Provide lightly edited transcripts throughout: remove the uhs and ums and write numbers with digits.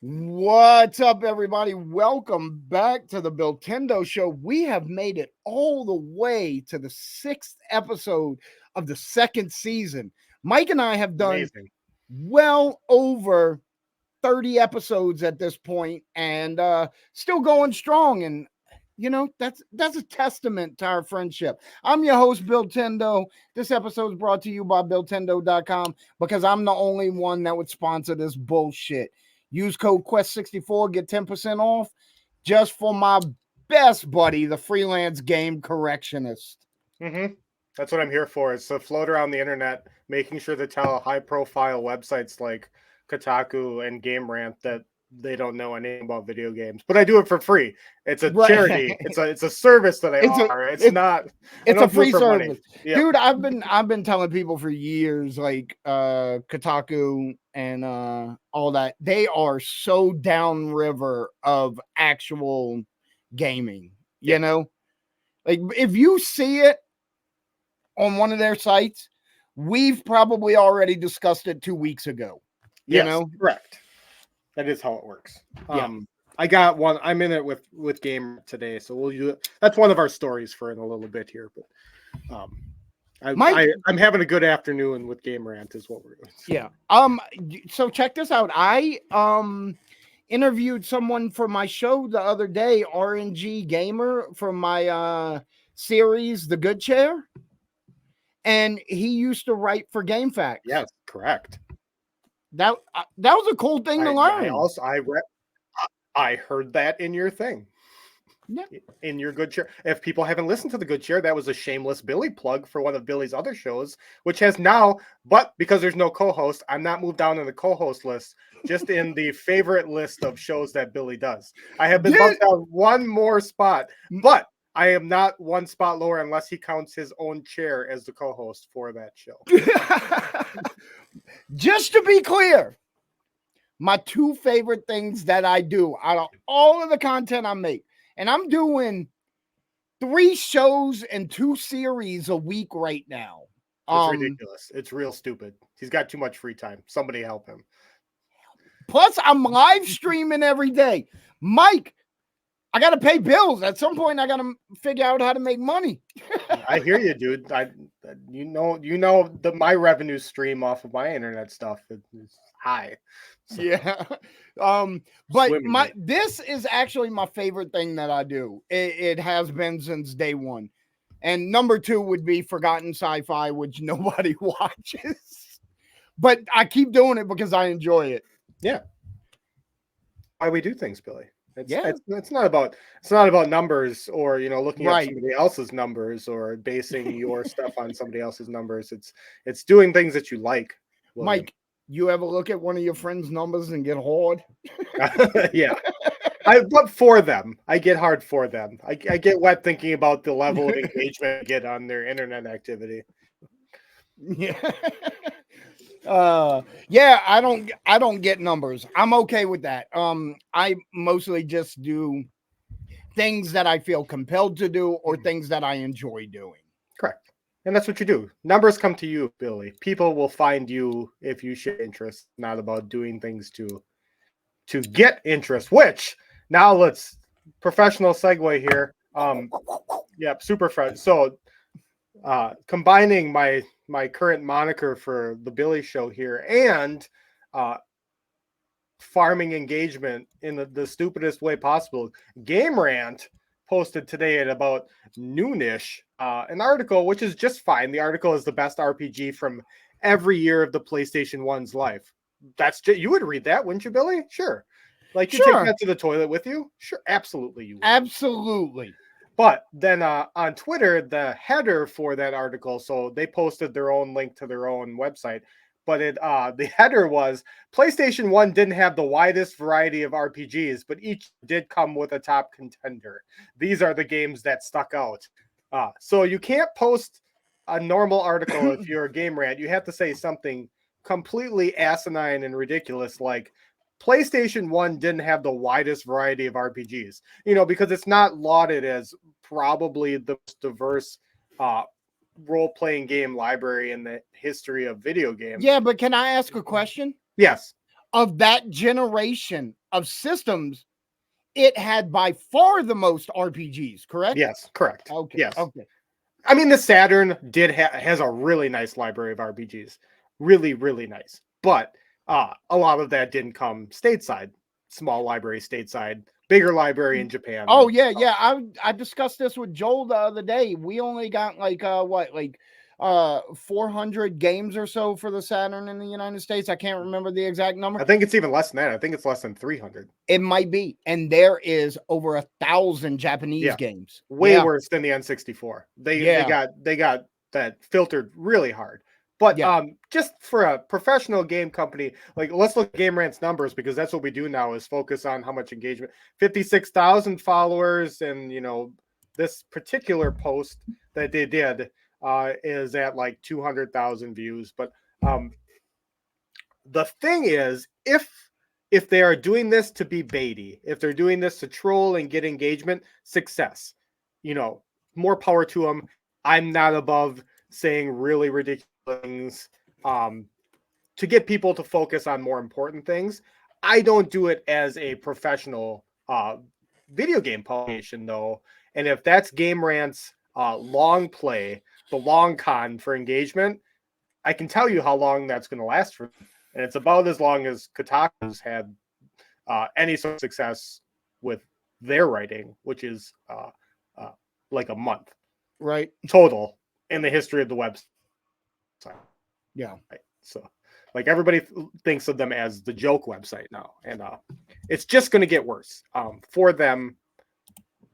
What's up, everybody? Welcome back to the Billtendo Show. We have made it all the way to the 6th episode of the 2nd season. Mike and I have done well over 30 episodes at this point and still going strong. And you know, that's a testament to our friendship. I'm your host, Billtendo. This episode is brought to you by Billtendo.com because I'm the only one that would sponsor this bullshit. Use code Quest64, get 10% off just for my best buddy, the freelance game correctionist. That's what I'm here for, is to float around the internet, making sure to tell high-profile websites like Kotaku and Game Rant that they don't know anything about video games. But I do it for free. It's a charity. It's a service that I offer. It's a free service. Yep. Dude, I've been telling people for years, like Kotaku and all that, they are so downriver of actual gaming. You know? Like if you see it on one of their sites, we've probably already discussed it 2 weeks ago. You know? Correct. That is how it works. Yeah. I got one. I'm in it with Game today, so we'll use it. That's one of our stories for in a little bit here. But I'm having a good afternoon with Game Rant is what we're doing. Yeah. So check this out. I interviewed someone for my show the other day, RNG Gamer, from my series, The Good Chair, and he used to write for GameFAQs. Yes, correct. That was a cool thing to learn. I heard that in your thing. Yeah. In your Good Chair. If people haven't listened to the Good Chair, that was a shameless Billy plug for one of Billy's other shows, which has now, but because there's no co-host, I'm not moved down in the co-host list, just in the favorite list of shows that Billy does. I have been bumped down one more spot, but I am not one spot lower unless he counts his own chair as the co-host for that show. Just to be clear, my 2 favorite things that I do out of all of the content I make, and I'm doing 3 shows and 2 series a week right now. It's ridiculous. It's real stupid. He's got too much free time. Somebody help him. Plus, I'm live streaming every day. Mike, I got to pay bills. At some point, I got to figure out how to make money. I hear you, dude. My revenue stream off of my internet stuff is high. So. Yeah. But this is actually my favorite thing that I do. It has been since day one. And number 2 would be Forgotten Sci-Fi, which nobody watches. But I keep doing it because I enjoy it. Yeah. Why we do things, Billy. It's not about numbers or looking at somebody else's numbers or basing your stuff on somebody else's numbers. It's doing things that you like. William. Mike, you ever look at one of your friends' numbers and get hard? Yeah. But for them, I get hard for them. I get wet thinking about the level of engagement I get on their internet activity. Yeah. I don't get numbers. I'm okay with that. I mostly just do things that I feel compelled to do or things that I enjoy doing. Correct. And that's what you do. Numbers come to you, Billy. People will find you if you show interest, not about doing things to get interest, which now let's professional segue here. Yep, super friend. So combining my current moniker for the Billy Show here and farming engagement in the stupidest way possible. Game Rant posted today at about noonish an article, which is just fine. The article is the best RPG from every year of the PlayStation 1's life. That's just, you would read that, wouldn't you, Billy? Sure. Like you take that to the toilet with you? Sure, absolutely you would. Absolutely. But then on Twitter, the header for that article, so they posted their own link to their own website, but the header was, PlayStation 1 didn't have the widest variety of RPGs, but each did come with a top contender. These are the games that stuck out. So you can't post a normal article if you're a Game Rant. You have to say something completely asinine and ridiculous like, PlayStation 1 didn't have the widest variety of RPGs, because it's not lauded as probably the most diverse role-playing game library in the history of video games. Yeah, but can I ask a question? Yes. Of that generation, of systems, it had by far the most RPGs, correct? Yes, correct. Okay. Yes. Okay. I mean, the Saturn has a really nice library of RPGs. Really, really nice. But a lot of that didn't come stateside. Small library stateside, bigger library in Japan. Oh, yeah, yeah. I discussed this with Joel the other day. We only got like 400 games or so for the Saturn in the United States. I can't remember the exact number. I think it's even less than that. I think it's less than 300. It might be. And there is over 1,000 Japanese games. Way worse than the N64. They got that filtered really hard. But just for a professional game company, like, let's look at Game Rant's numbers, because that's what we do now, is focus on how much engagement. 56,000 followers, and this particular post that they did is at like 200,000 views. But the thing is, if they are doing this to be baity, if they're doing this to troll and get engagement, success, more power to them. I'm not above saying really ridiculous things to get people to focus on more important things. I don't do it as a professional video game publication, though. And if that's Game Rant's long play, the long con for engagement, I can tell you how long that's going to last for. And it's about as long as Kotaku's had any sort of success with their writing, which is like a month, right, total in the history of the website. Yeah. Right. So, like, everybody thinks of them as the joke website now, and it's just going to get worse for them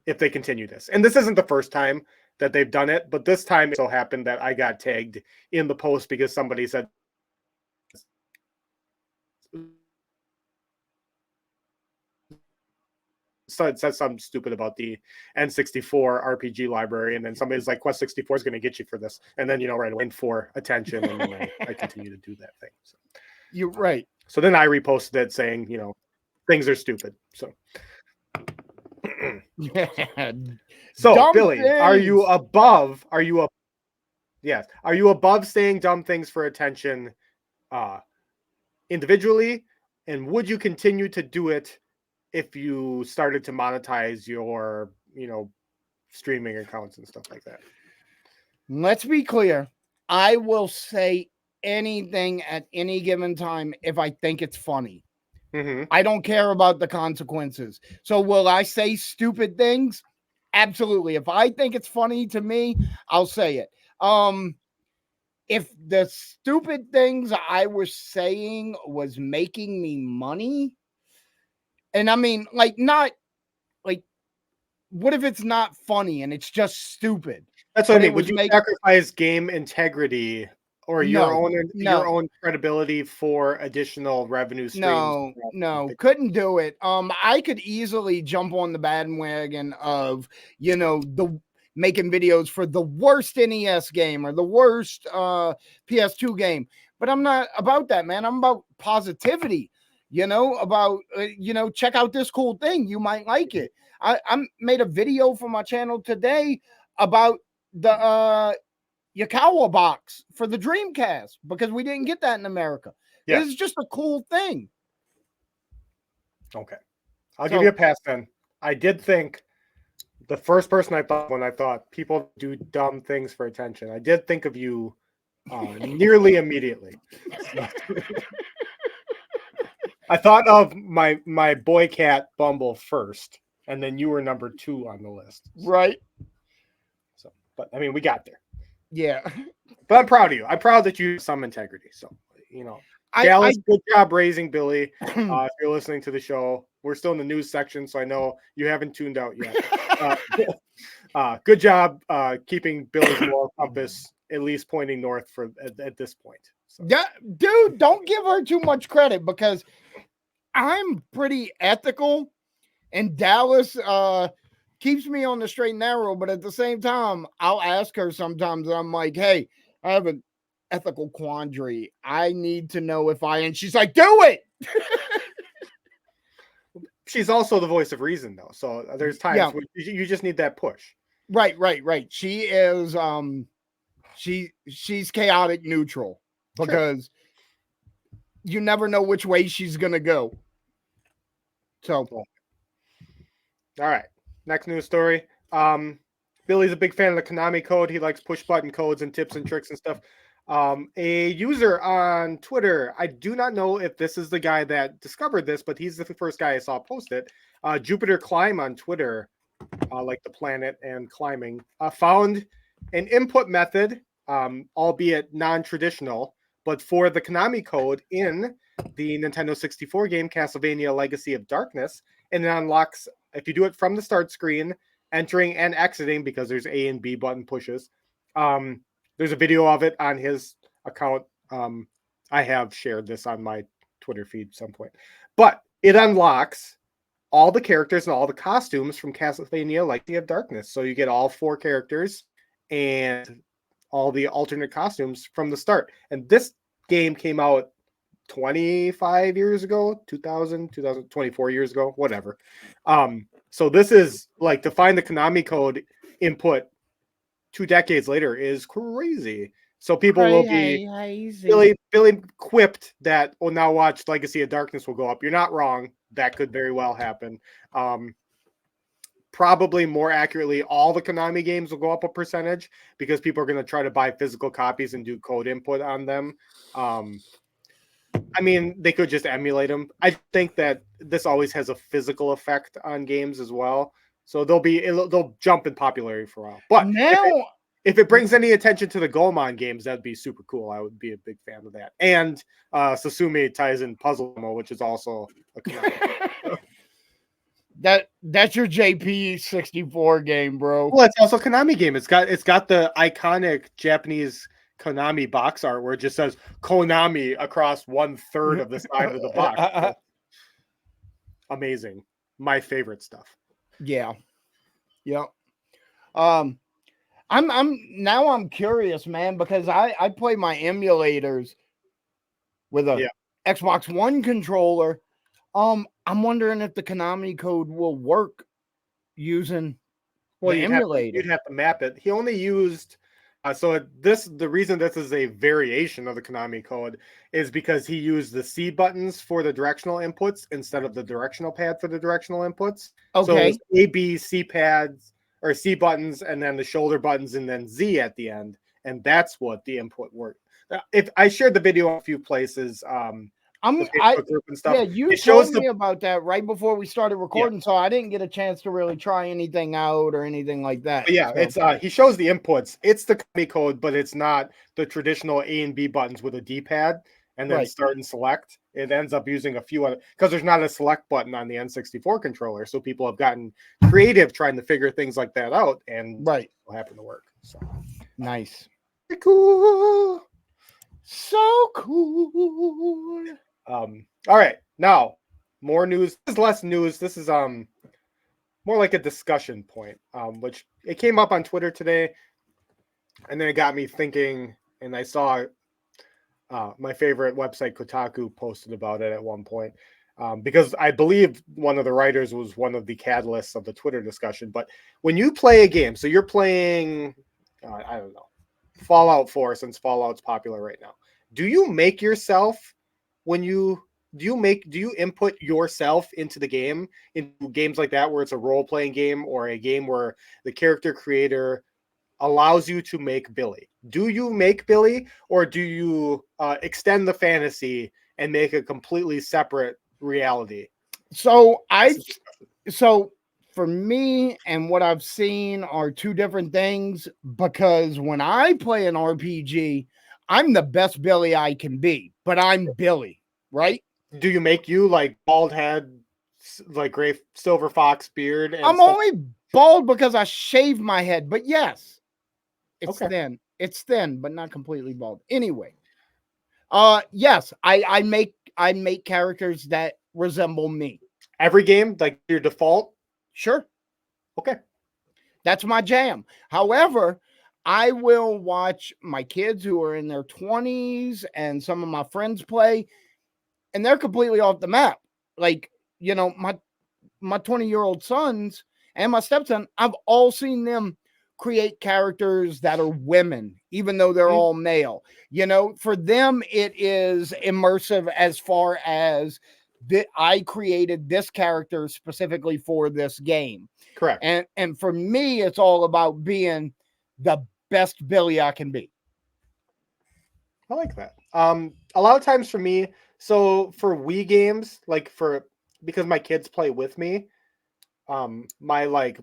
if they continue this. And this isn't the first time that they've done it, but this time it so happened that I got tagged in the post because somebody said said something stupid about the N64 RPG library, and then somebody's like, Quest 64 is going to get you for this, and then right away for attention, and then I continue to do that thing. So you're right. So then I reposted it saying, things are stupid. So so dumb Billy, things. Are you above saying dumb things for attention individually, and would you continue to do it if you started to monetize your, streaming accounts and stuff like that? Let's be clear. I will say anything at any given time if I think it's funny. Mm-hmm. I don't care about the consequences. So will I say stupid things? Absolutely. If I think it's funny to me, I'll say it. If the stupid things I was saying was making me money, and I mean, not like, what if it's not funny and it's just stupid? That's what I mean. Would you sacrifice game integrity or your own credibility for additional revenue streams? No, couldn't do it. I could easily jump on the bandwagon of, the making videos for the worst NES game or the worst PS2 game, but I'm not about that, man. I'm about positivity. About check out this cool thing. You might like it. I made a video for my channel today about the Yukawa box for the Dreamcast, because we didn't get that in America. Yeah. This is just a cool thing. Okay. I'll give you a pass then. I did think the first person I thought when I thought people do dumb things for attention, I did think of you nearly immediately. I thought of my boy cat Bumble first, and then you were number 2 on the list. Right. So, but I mean, we got there. Yeah. But I'm proud of you. I'm proud that you have some integrity. So, Dallas, good job raising Billy. If you're listening to the show, we're still in the news section, so I know you haven't tuned out yet. Good job keeping Billy's moral compass at least pointing north at this point. So. Yeah, dude, don't give her too much credit, because I'm pretty ethical, and Dallas keeps me on the straight and narrow. But at the same time, I'll ask her sometimes, and I'm like, hey, I have an ethical quandary. I need to know and she's like, do it. She's also the voice of reason, though. So there's times when you just need that push. Right. She is, she's chaotic neutral, because you never know which way she's going to go. So, all right. Next news story. Billy's a big fan of the Konami code. He likes push button codes and tips and tricks and stuff. A user on Twitter, I do not know if this is the guy that discovered this, but he's the first guy I saw post it. Jupiter Climb on Twitter, like the planet and climbing, found an input method, albeit non-traditional, but for the Konami code in the Nintendo 64 game Castlevania Legacy of Darkness, and it unlocks, if you do it from the start screen, entering and exiting, because there's A and B button pushes. There's a video of it on his account. I have shared this on my Twitter feed at some point. But it unlocks all the characters and all the costumes from Castlevania Legacy of Darkness. So you get all 4 characters and all the alternate costumes from the start. And this game came out 25 years ago, 24 years ago, whatever. So this is like, to find the Konami code input 2 decades later is crazy. So people will be Billy quipped that, oh, now watch, Legacy of Darkness will go up. You're not wrong. That could very well happen. Probably more accurately, all the Konami games will go up a percentage because people are going to try to buy physical copies and do code input on them. I mean, they could just emulate them. I think that this always has a physical effect on games as well. So they'll jump in popularity for a while. But now, if it brings any attention to the Goemon games, that'd be super cool. I would be a big fan of that. And Susumu ties in Puzzle Demo, which is also a Konami. That's your JP64 game, bro. Well, it's also a Konami game. It's got the iconic Japanese Konami box art where it just says Konami across 1/3 of the side of the box. Amazing. My favorite stuff. Yeah. Yep. I'm curious, man, because I play my emulators with a Xbox One controller. I'm wondering if the Konami code will work using the emulator. You'd have to map it. He only used the reason this is a variation of the Konami code is because he used the C buttons for the directional inputs instead of the directional pad for the directional inputs. Okay. So A, B, C pads or C buttons, and then the shoulder buttons, and then Z at the end, and that's what the input worked. If I shared the video in a few places, group and stuff. Yeah, you told me about that right before we started recording, so I didn't get a chance to really try anything out or anything like that. But yeah, it's he shows the inputs. It's the Konami code, but it's not the traditional A and B buttons with a D-pad and then start and select. It ends up using a few other, because there's not a select button on the N64 controller, so people have gotten creative trying to figure things like that out, and it will happen to work. So nice, cool, so cool. All right, now more news. This is less news. This is more like a discussion point, which it came up on Twitter today, and then it got me thinking, and I saw my favorite website, Kotaku, posted about it at one point, because I believe one of the writers was one of the catalysts of the Twitter discussion. But when you play a game, so you're playing, I don't know, Fallout 4, since Fallout's popular right now, do you make yourself do you input yourself into the game, into games like that where it's a role-playing game or a game where the character creator allows you to make Billy? Do you make Billy, or do you extend the fantasy and make a completely separate reality? So for me and what I've seen are two different things, because when I play an RPG, I'm the best Billy I can be, but I'm Billy, right? Do you make you like bald head, like gray silver fox beard? I'm only bald because I shaved my head, but yes, it's thin. It's thin, but not completely bald. Anyway, yes, I make characters that resemble me. Every game, like your default? Sure. Okay. That's my jam. However, I will watch my kids who are in their 20s and some of my friends play, and they're completely off the map. Like, you know, my 20-year-old sons and my stepson, I've all seen them create characters that are women, even though they're all male. You know, for them, it is immersive as far as I created this character specifically for this game. Correct. And for me, it's all about being the best Billy I can be. I like that. A lot of times for me, so for Wii games, because my kids play with me, my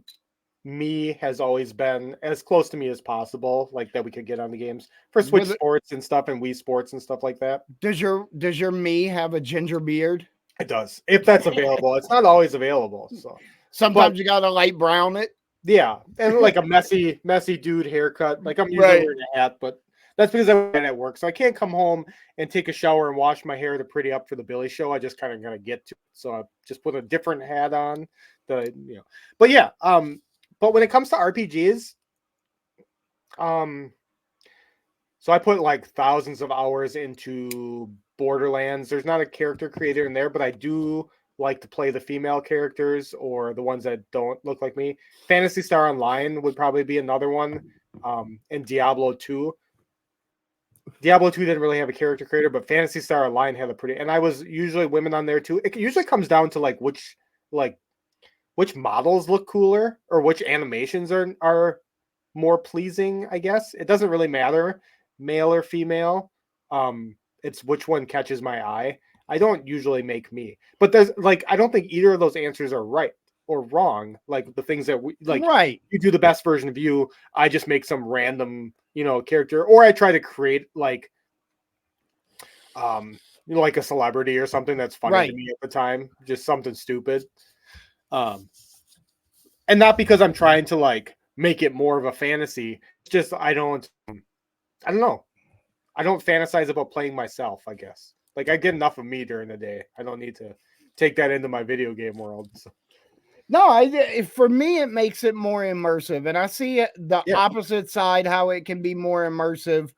me has always been as close to me as possible, like that we could get on the games for Switch Sports and stuff and Wii Sports and stuff like that. Does your me have a ginger beard? It does, if that's available. It's not always available, so sometimes you gotta light brown it. Yeah, and like a messy dude haircut. Like I'm usually wearing a hat, but that's because I'm at work, so I can't come home and take a shower and wash my hair to pretty up for the Billy show. I just kind of gotta get to it, so I just put a different hat on. But yeah, but when it comes to RPGs, so I put like thousands of hours into Borderlands. There's not a character creator in there, but I do like to play the female characters or the ones that don't look like me. Phantasy Star Online would probably be another one. And Diablo 2. Diablo 2 didn't really have a character creator, but Phantasy Star Online had a pretty, and I was usually women on there too. It usually comes down to which models look cooler or which animations are more pleasing, I guess. It doesn't really matter, male or female. It's which one catches my eye. I don't usually make me, but there's I don't think either of those answers are right or wrong. Like the things that we right. You do the best version of you. I just make some random, character, or I try to create like a celebrity or something that's funny to me at the time, just something stupid. And not because I'm trying to make it more of a fantasy. It's just I don't know. I don't fantasize about playing myself, I guess. I get enough of me during the day. I don't need to take that into my video game world. So. No, for me, it makes it more immersive. And I see the opposite side, how it can be more immersive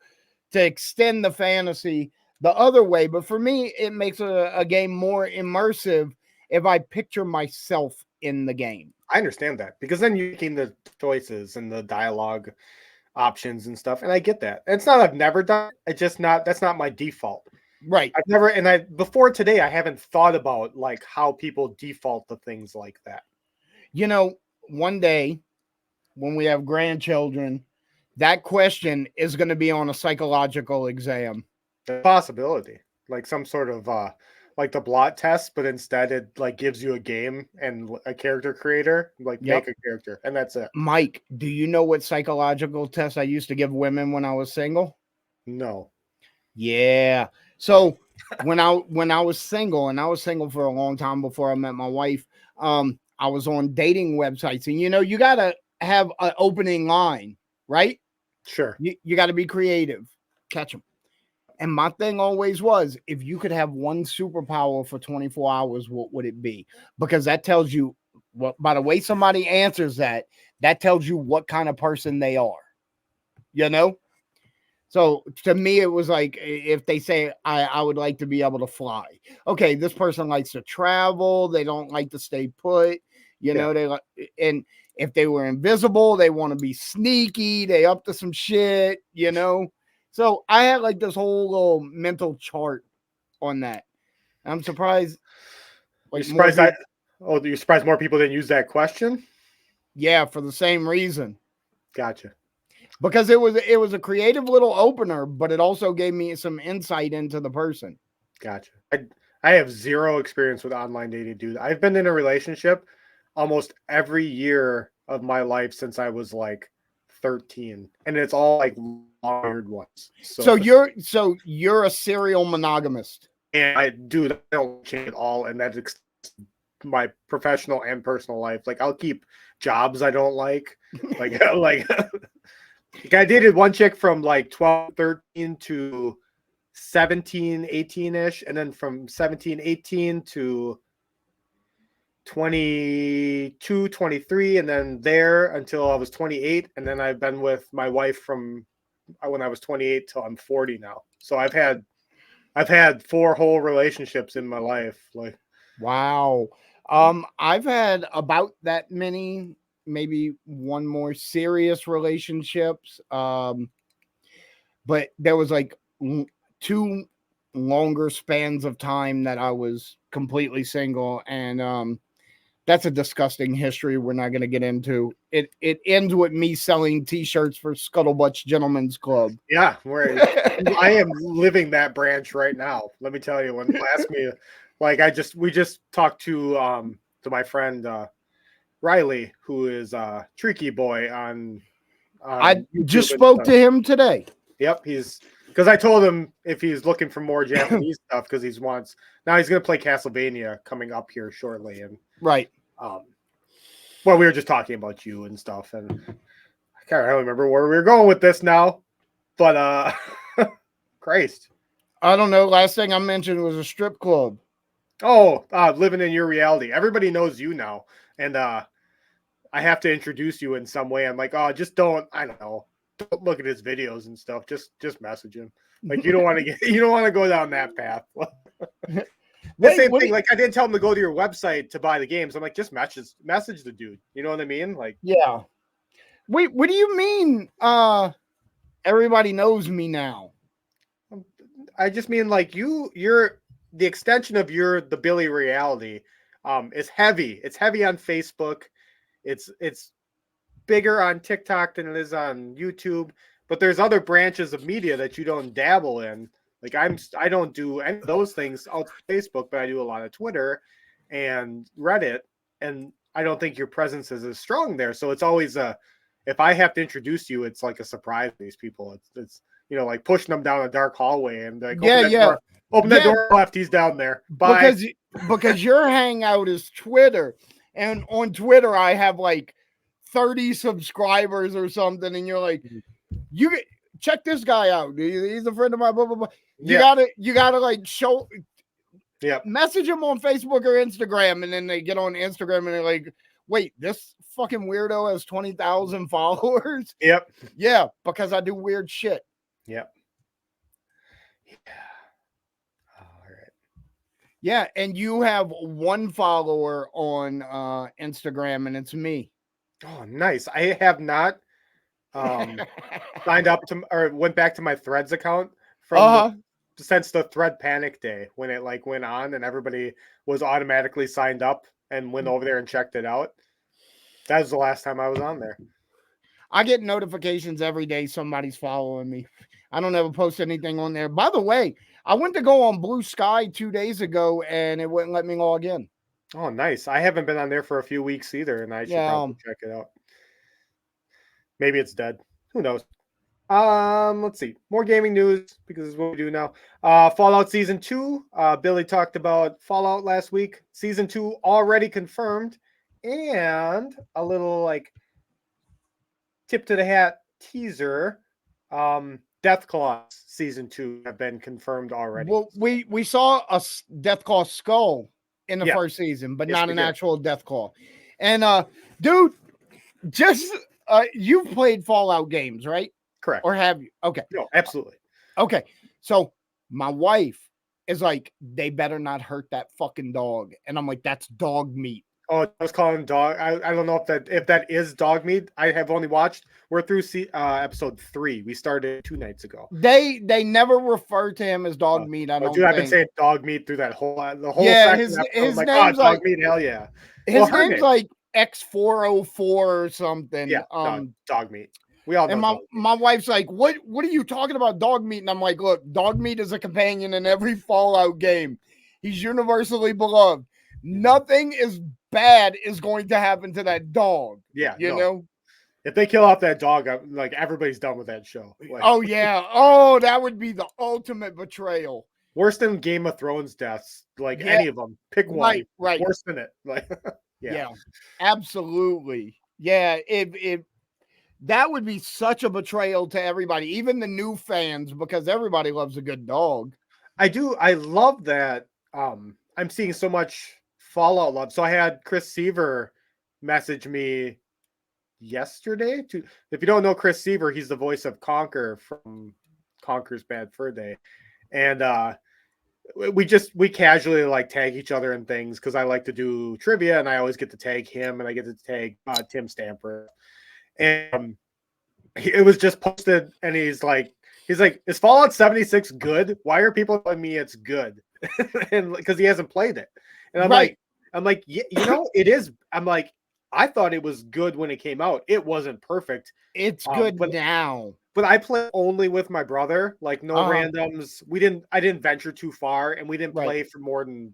to extend the fantasy the other way. But for me, it makes a game more immersive if I picture myself in the game. I understand that, because then you're making the choices and the dialogue options and stuff. And I get that. It's not I've never done it. It's just that's not my default. Right. I've never, before today, I haven't thought about how people default to things like that. One day when we have grandchildren, that question is going to be on a psychological exam. The possibility, some sort of the blot test, but instead it gives you a game and a character creator, make a character, and that's it. Mike, do you know what psychological test I used to give women when I was single? No. Yeah. So when I was single, and I was single for a long time before I met my wife, I was on dating websites, and you got to have an opening line, right? Sure. You got to be creative. Catch them. And my thing always was, if you could have one superpower for 24 hours, what would it be? Because that tells you, by the way somebody answers that tells you what kind of person they are. So to me, it was if they say, I would like to be able to fly. Okay, this person likes to travel. They don't like to stay put. And if they were invisible, they want to be sneaky. They up to some shit, So I had this whole little mental chart on that. I'm surprised. You're surprised more people didn't use that question? Yeah, for the same reason. Gotcha. Because it was a creative little opener, but it also gave me some insight into the person. Gotcha. I have zero experience with online dating, dude. I've been in a relationship almost every year of my life since I was 13, and it's all weird ones. So you're a serial monogamist. And I don't change at all, and that's my professional and personal life. I'll keep jobs I don't like. I dated one chick from 12, 13 to 17, 18-ish, and then from 17, 18 to 22, 23, and then there until I was 28, and then I've been with my wife from when I was 28 till I'm 40 now. So I've had 4 whole relationships in my life. Wow. I've had about that many, maybe one more serious relationships. But there was 2 longer spans of time that I was completely single, and that's a disgusting history we're not going to get into. It ends with me selling T-shirts for Scuttlebutt's Gentlemen's Club. Yeah, I am living that branch right now. Let me tell you, when people ask me, like we just talked to my friend Riley, who is Tricky Boy on I YouTube just and spoke stuff. to him today. Yep, because I told him if he's looking for more Japanese stuff, because he's going to play Castlevania coming up here shortly, and Right. Well, we were just talking about you and stuff, and I can't really remember where we were going with this now, but Christ. I don't know. Last thing I mentioned was a strip club. Oh, living in your reality. Everybody knows you now, and I have to introduce you in some way. I'm like, oh, just don't look at his videos and stuff. Just message him. Like, you don't want to go down that path. Same thing. Like, I didn't tell him to go to your website to buy the games. I'm like, just message the dude. You know what I mean? Like, yeah. Wait, what do you mean? Everybody knows me now. I just mean like you're the extension of the Billy reality. Is heavy. It's heavy on Facebook. It's bigger on TikTok than it is on YouTube. But there's other branches of media that you don't dabble in. Like I don't do any of those things on Facebook, but I do a lot of Twitter and Reddit, and I don't think your presence is as strong there. So it's always if I have to introduce you, it's like a surprise to these people. It's like pushing them down a dark hallway and like open that door left, he's down there. Bye. Because your hangout is Twitter, and on Twitter I have like 30 subscribers or something, and you're like, you check this guy out. He's a friend of mine. Blah blah blah. You gotta like show. Yeah. Message him on Facebook or Instagram, and then they get on Instagram and they're like, wait, this fucking weirdo has 20,000 followers. Yep. Yeah, because I do weird shit. Yep. Yeah. All right. Yeah, and you have one follower on Instagram, and it's me. Oh, nice. I have not signed up to or went back to my Threads account from since the Thread Panic Day when it like went on and everybody was automatically signed up and went over there and checked it out. That was the last time I was on there. I get notifications every day somebody's following me. I don't ever post anything on there. By the way, I went to go on Blue Sky 2 days ago and it wouldn't let me log in. Oh, nice. I haven't been on there for a few weeks either, and I should probably check it out. Maybe it's dead. Who knows? Let's see. More gaming news because it's what we do now. Fallout Season 2. Billy talked about Fallout last week. Season 2 already confirmed. And a little like tip to the hat teaser. Deathclaw Season 2 have been confirmed already. Well, we saw a Deathclaw skull in the first season, but not an actual Deathclaw. And dude, just you've played Fallout games, right? Correct. Or have you? Okay. No, absolutely. Okay. So my wife is like, they better not hurt that fucking dog. And I'm like, that's dog meat. Oh, I was calling dog. I don't know if that is dog meat. I have only watched. We're through episode 3. We started 2 nights ago. They never refer to him as dog meat. I don't. Dude, I've been saying dog meat through that whole Yeah, his name's like, like dog meat. Hell yeah. His name's like X404 or something. Yeah, dog meat. We all know. And my wife's like, what are you talking about, dog meat? And I'm like, look, dog meat is a companion in every Fallout game. He's universally beloved. Nothing is bad is going to happen to that dog. Yeah, you know. If they kill off that dog, like everybody's done with that show. Like, oh yeah, oh that would be the ultimate betrayal. Worse than Game of Thrones deaths. Like any of them, pick one. Right. Worse than it. Like yeah, absolutely. Yeah, it that would be such a betrayal to everybody, even the new fans, because everybody loves a good dog. I do. I love that. I'm seeing so much Fallout love. So I had Chris Seaver message me yesterday. If you don't know Chris Seaver, he's the voice of Conker from Conker's Bad Fur Day, and we casually like tag each other in things because I like to do trivia, and I always get to tag him, and I get to tag Tim Stamper. And it was just posted, and he's like, He's like, is Fallout 76 good? Why are people telling me it's good? And because he hasn't played it. And I'm like, yeah, you know, it is. I'm like, I thought it was good when it came out. It wasn't perfect. It's good now. But I play only with my brother, like no randoms. I didn't venture too far, and we didn't play for more than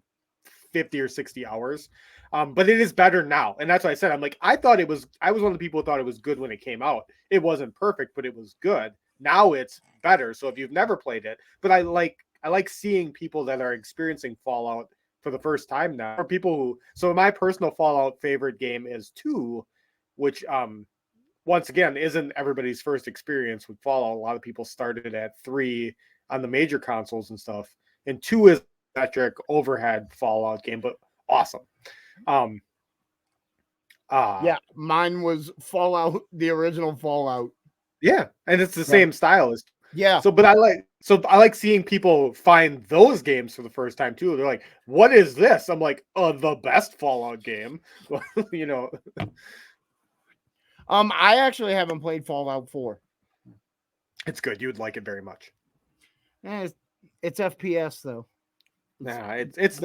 50 or 60 hours. But it is better now. And that's what I said. I'm like, I was one of the people who thought it was good when it came out. It wasn't perfect, but it was good. Now it's better. So if you've never played it, but I like seeing people that are experiencing Fallout for the first time now, or people who, so my personal Fallout favorite game is 2, which once again isn't everybody's first experience with Fallout. A lot of people started at 3 on the major consoles and stuff, and 2 is metric overhead Fallout game, but awesome. Yeah, mine was Fallout, the original Fallout. Yeah, and it's the same style as but I like seeing people find those games for the first time too. They're like, what is this? I'm like, the best Fallout game. You know. I actually haven't played Fallout 4. It's good. You would like it very much. It's FPS though. Nah, it's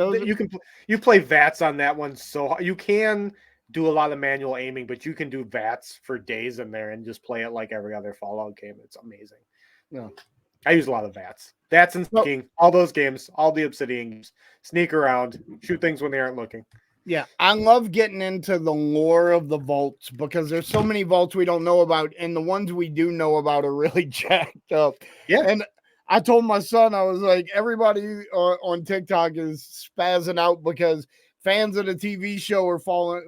you play VATS on that one, so you can do a lot of manual aiming, but you can do VATS for days in there and just play it like every other Fallout game. It's amazing. Yeah, I use a lot of VATS and sneaking, all those games, all the Obsidian games. Sneak around, shoot things when they aren't looking. Yeah, I love getting into the lore of the vaults because there's so many vaults we don't know about, and the ones we do know about are really jacked up. Yeah, and I told my son, I was like, everybody on TikTok is spazzing out because fans of the TV show are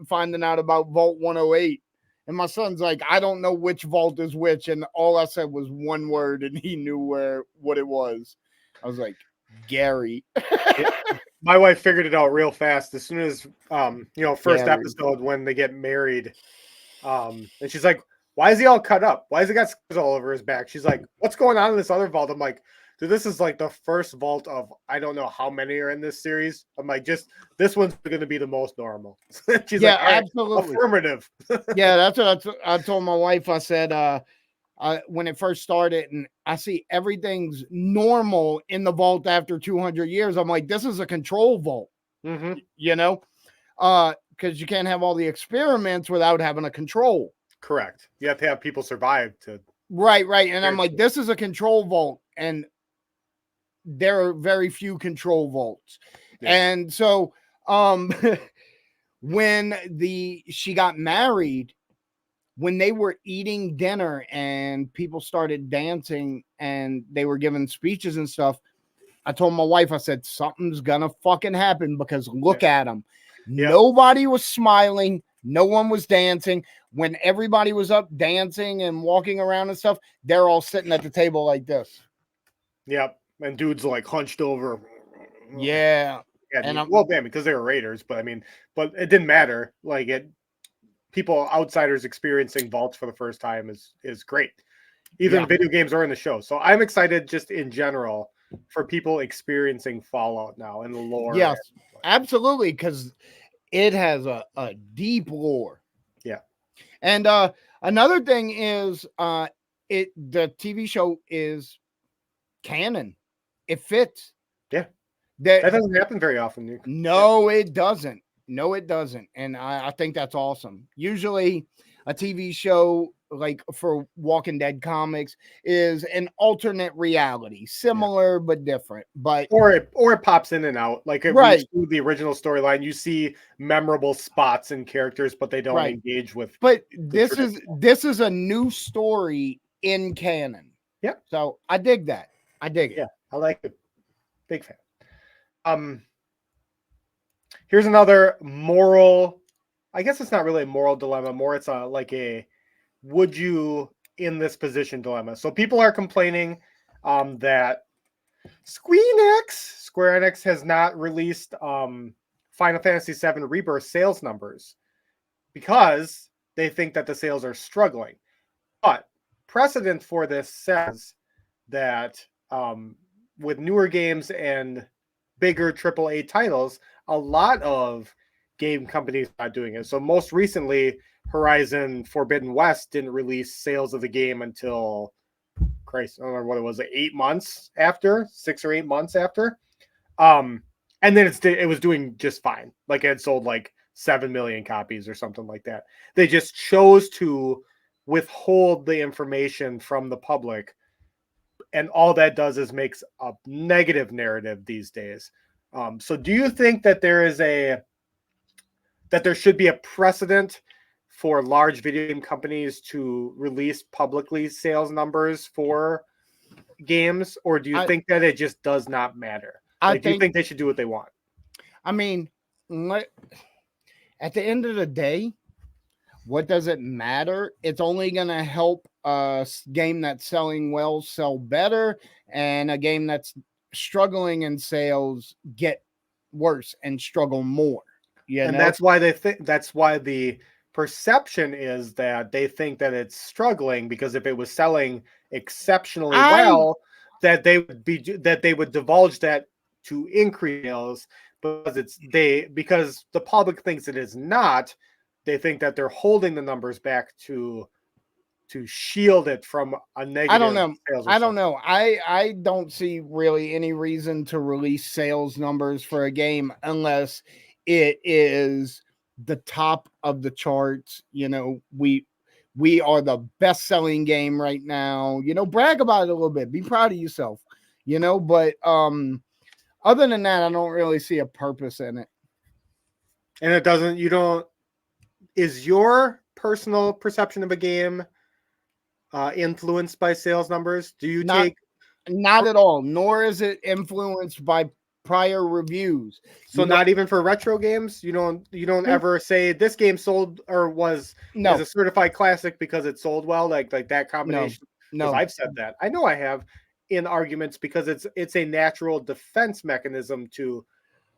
finding out about Vault 108. And my son's like, I don't know which vault is which. And all I said was one word, and he knew what it was. I was like, Gary. My wife figured it out real fast as soon as, first episode when they get married. And she's like, why is he all cut up? Why has he got scars all over his back? She's like, what's going on in this other vault? I'm like, dude, this is like the first vault of I don't know how many are in this series. I'm like, just this one's going to be the most normal. She's like, absolutely. Affirmative. Yeah, that's what I told my wife. I said, when it first started, and I see everything's normal in the vault after 200 years. I'm like, this is a control vault, you know, because you can't have all the experiments without having a control. Correct. You have to have people survive to. Right. And I'm like, this is a control vault, and there are very few control vaults. Yeah. And so when she got married, when they were eating dinner and people started dancing and they were giving speeches and stuff, I told my wife, I said, something's gonna fucking happen because look at them. Yep. Nobody was smiling. No one was dancing. When everybody was up dancing and walking around and stuff, they're all sitting at the table like this. Yep. And dudes like hunched over. Yeah. And because they were Raiders, but it didn't matter. Like people, outsiders experiencing vaults for the first time is great. Either in video games or in the show. So I'm excited just in general for people experiencing Fallout now and the lore. Yes, absolutely. Because it has a deep lore. Yeah. And another thing is the TV show is canon. It fits. Yeah. That doesn't happen very often. No, it doesn't. No, it doesn't. And I think that's awesome. Usually a TV show like for Walking Dead comics is an alternate reality, similar but different. But or it pops in and out. Like through the original storyline, you see memorable spots and characters, but they don't engage with. But this is a new story in canon. Yeah. So I dig that. I dig it. Yeah, I like it. Big fan. Here's another moral. I guess it's not really a moral dilemma. More, it's a would you in this position dilemma. So people are complaining that Square Enix has not released Final Fantasy VII Rebirth sales numbers because they think that the sales are struggling. But precedent for this says that with newer games and bigger AAA titles, a lot of game companies are not doing it. So most recently, Horizon Forbidden West didn't release sales of the game until Christ, I don't remember what it was, like 8 months after, 6 or 8 months after. And then it was doing just fine. Like it had sold like 7 million copies or something like that. They just chose to withhold the information from the public. And all that does is makes a negative narrative these days. So do you think that there should be a precedent for large video game companies to release publicly sales numbers for games, or do you think that it just does not matter? Do you think they should do what they want? I mean, at the end of the day, what does it matter? It's only going to help a game that's selling well sell better, and a game that's struggling in sales get worse and struggle more. And that's why the perception is that they think that it's struggling, because if it was selling exceptionally well, that they would divulge that to increase sales, because the public thinks it is not. They think that they're holding the numbers back to shield it from a negative. I don't know. I don't see really any reason to release sales numbers for a game unless it is the top of the charts. We are the best selling game right now. Brag about it a little bit. Be proud of yourself. But other than that, I don't really see a purpose in it. And it doesn't. Is your personal perception of a game influenced by sales numbers? Do you not at all, nor is it influenced by prior reviews. So not even for retro games? You don't ever say this game sold or is a certified classic because it sold well, like that combination? No. I've said that. I know I have in arguments, because it's a natural defense mechanism to,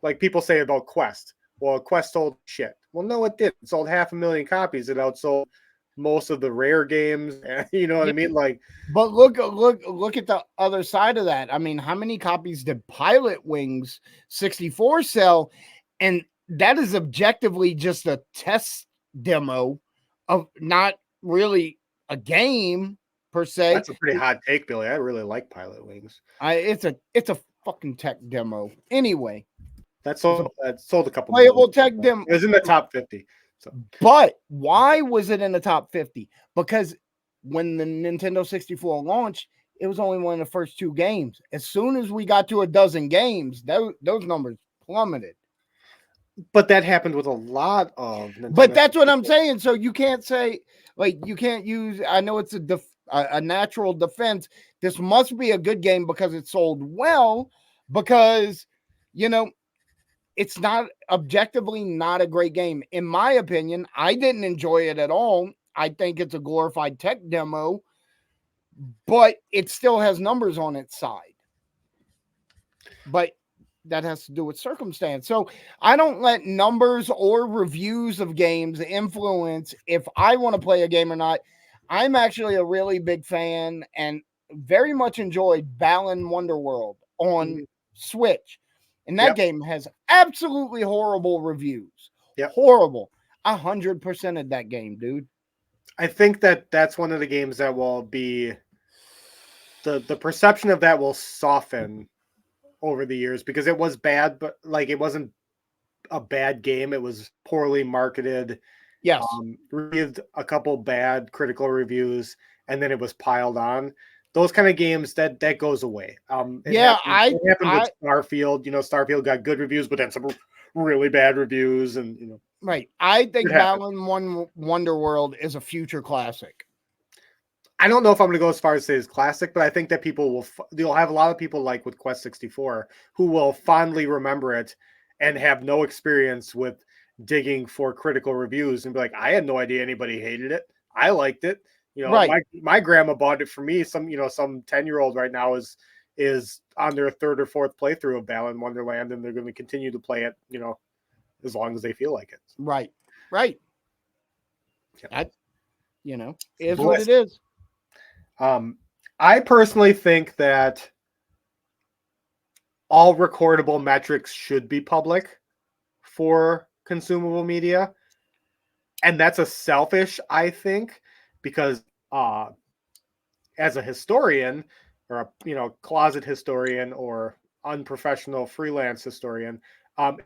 like people say about Quest. Well, Quest sold shit. Well, no, it didn't. It sold 500,000 copies. It outsold most of the rare games. You know what I mean? But look at the other side of that. I mean, how many copies did Pilot Wings 64 sell? And that is objectively just a test demo of not really a game per se. That's a pretty hot take, Billy. I really like Pilot Wings. It's a fucking tech demo. Anyway. That sold a couple playable tech demo. It was in the top 50. So. But why was it in the top 50? Because when the Nintendo 64 launched, it was only one of the first 2 games. As soon as we got to a dozen games, those numbers plummeted. But that happened with a lot of Nintendo. But that's what I'm saying. So you can't say, you can't use, I know it's a natural defense. This must be a good game because it sold well, because, it's not objectively not a great game. In my opinion, I didn't enjoy it at all. I think it's a glorified tech demo, but it still has numbers on its side. But that has to do with circumstance. So I don't let numbers or reviews of games influence if I want to play a game or not. I'm actually a really big fan and very much enjoyed Balan Wonderworld on Switch. And that game has absolutely horrible reviews. Horrible. 100% of that game, dude. I think that's one of the games that will be the perception of that will soften over the years, because it was bad, but it wasn't a bad game. It was poorly marketed. Yes. Received a couple bad critical reviews, and then it was piled on. Those kind of games that goes away. It happened with Starfield. Starfield got good reviews, but then some really bad reviews, and right. I think Balan Wonderworld is a future classic. I don't know if I'm going to go as far as say it's classic, but I think that you'll have a lot of people like with Quest 64 who will fondly remember it and have no experience with digging for critical reviews and be like, I had no idea anybody hated it. I liked it. Right. My grandma bought it for me. Some 10-year-old right now is on their 3rd or 4th playthrough of Balan Wonderland, and they're going to continue to play it, as long as they feel like it. Right. Right. That, is what it is. I personally think that all recordable metrics should be public for consumable media. And that's a selfish, I think, because as a historian or a closet historian or unprofessional freelance historian,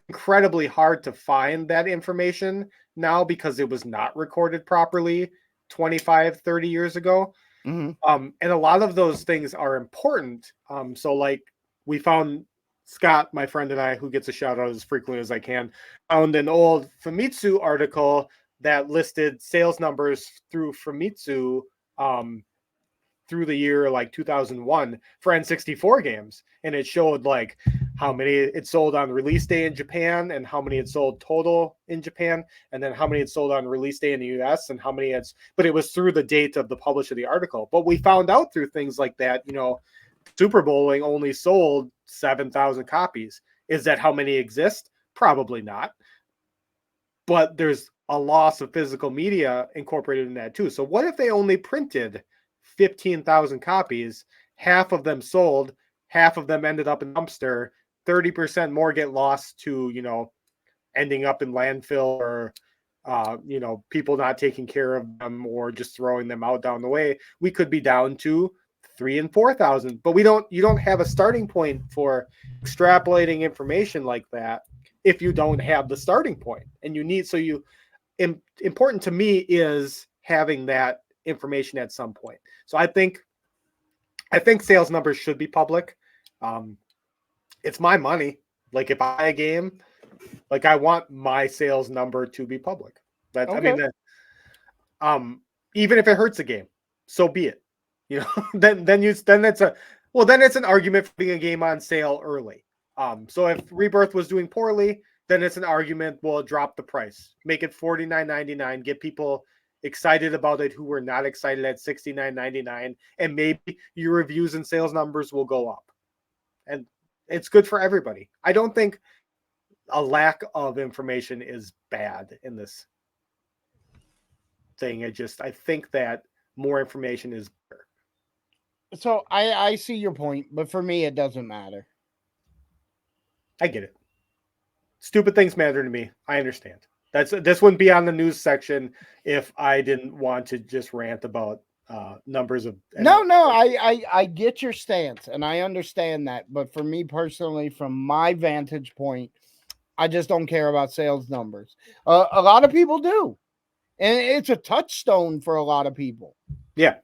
incredibly hard to find that information now because it was not recorded properly 25, 30 years ago. Mm-hmm. And a lot of those things are important. So like we found Scott, my friend, and I, who gets a shout out as frequently as I can, found an old Famitsu article that listed sales numbers through Famitsu through the year like 2001 for N64 games. And it showed like how many it sold on release day in Japan and how many it sold total in Japan, and then how many it sold on release day in the US and how many but it was through the date of the publish of the article. But we found out through things like that, Super Bowling only sold 7,000 copies. Is that how many exist? Probably not. But there's a loss of physical media incorporated in that too. So what if they only printed 15,000 copies, half of them sold, half of them ended up in dumpster, 30% more get lost to, ending up in landfill or, people not taking care of them or just throwing them out down the way. We could be down to 3,000 and 4,000, but you don't have a starting point for extrapolating information like that if you don't have the starting point. And important to me is having that information at some point. So I think sales numbers should be public. It's my money. Like if I buy a game, like I want my sales number to be public. Even if it hurts a game, so be it. Then it's an argument for putting a game on sale early. So if Rebirth was doing poorly, then it's an argument. We'll drop the price, make it $49.99, get people excited about it who were not excited at $69.99, and maybe your reviews and sales numbers will go up. And it's good for everybody. I don't think a lack of information is bad in this thing. I think that more information is better. So I see your point, but for me, it doesn't matter. I get it. Stupid things matter to me. I understand. This wouldn't be on the news section if I didn't want to just rant about numbers of. No, I get your stance and I understand that, but for me personally, from my vantage point, I just don't care about sales numbers. A lot of people do, and it's a touchstone for a lot of people. Yeah,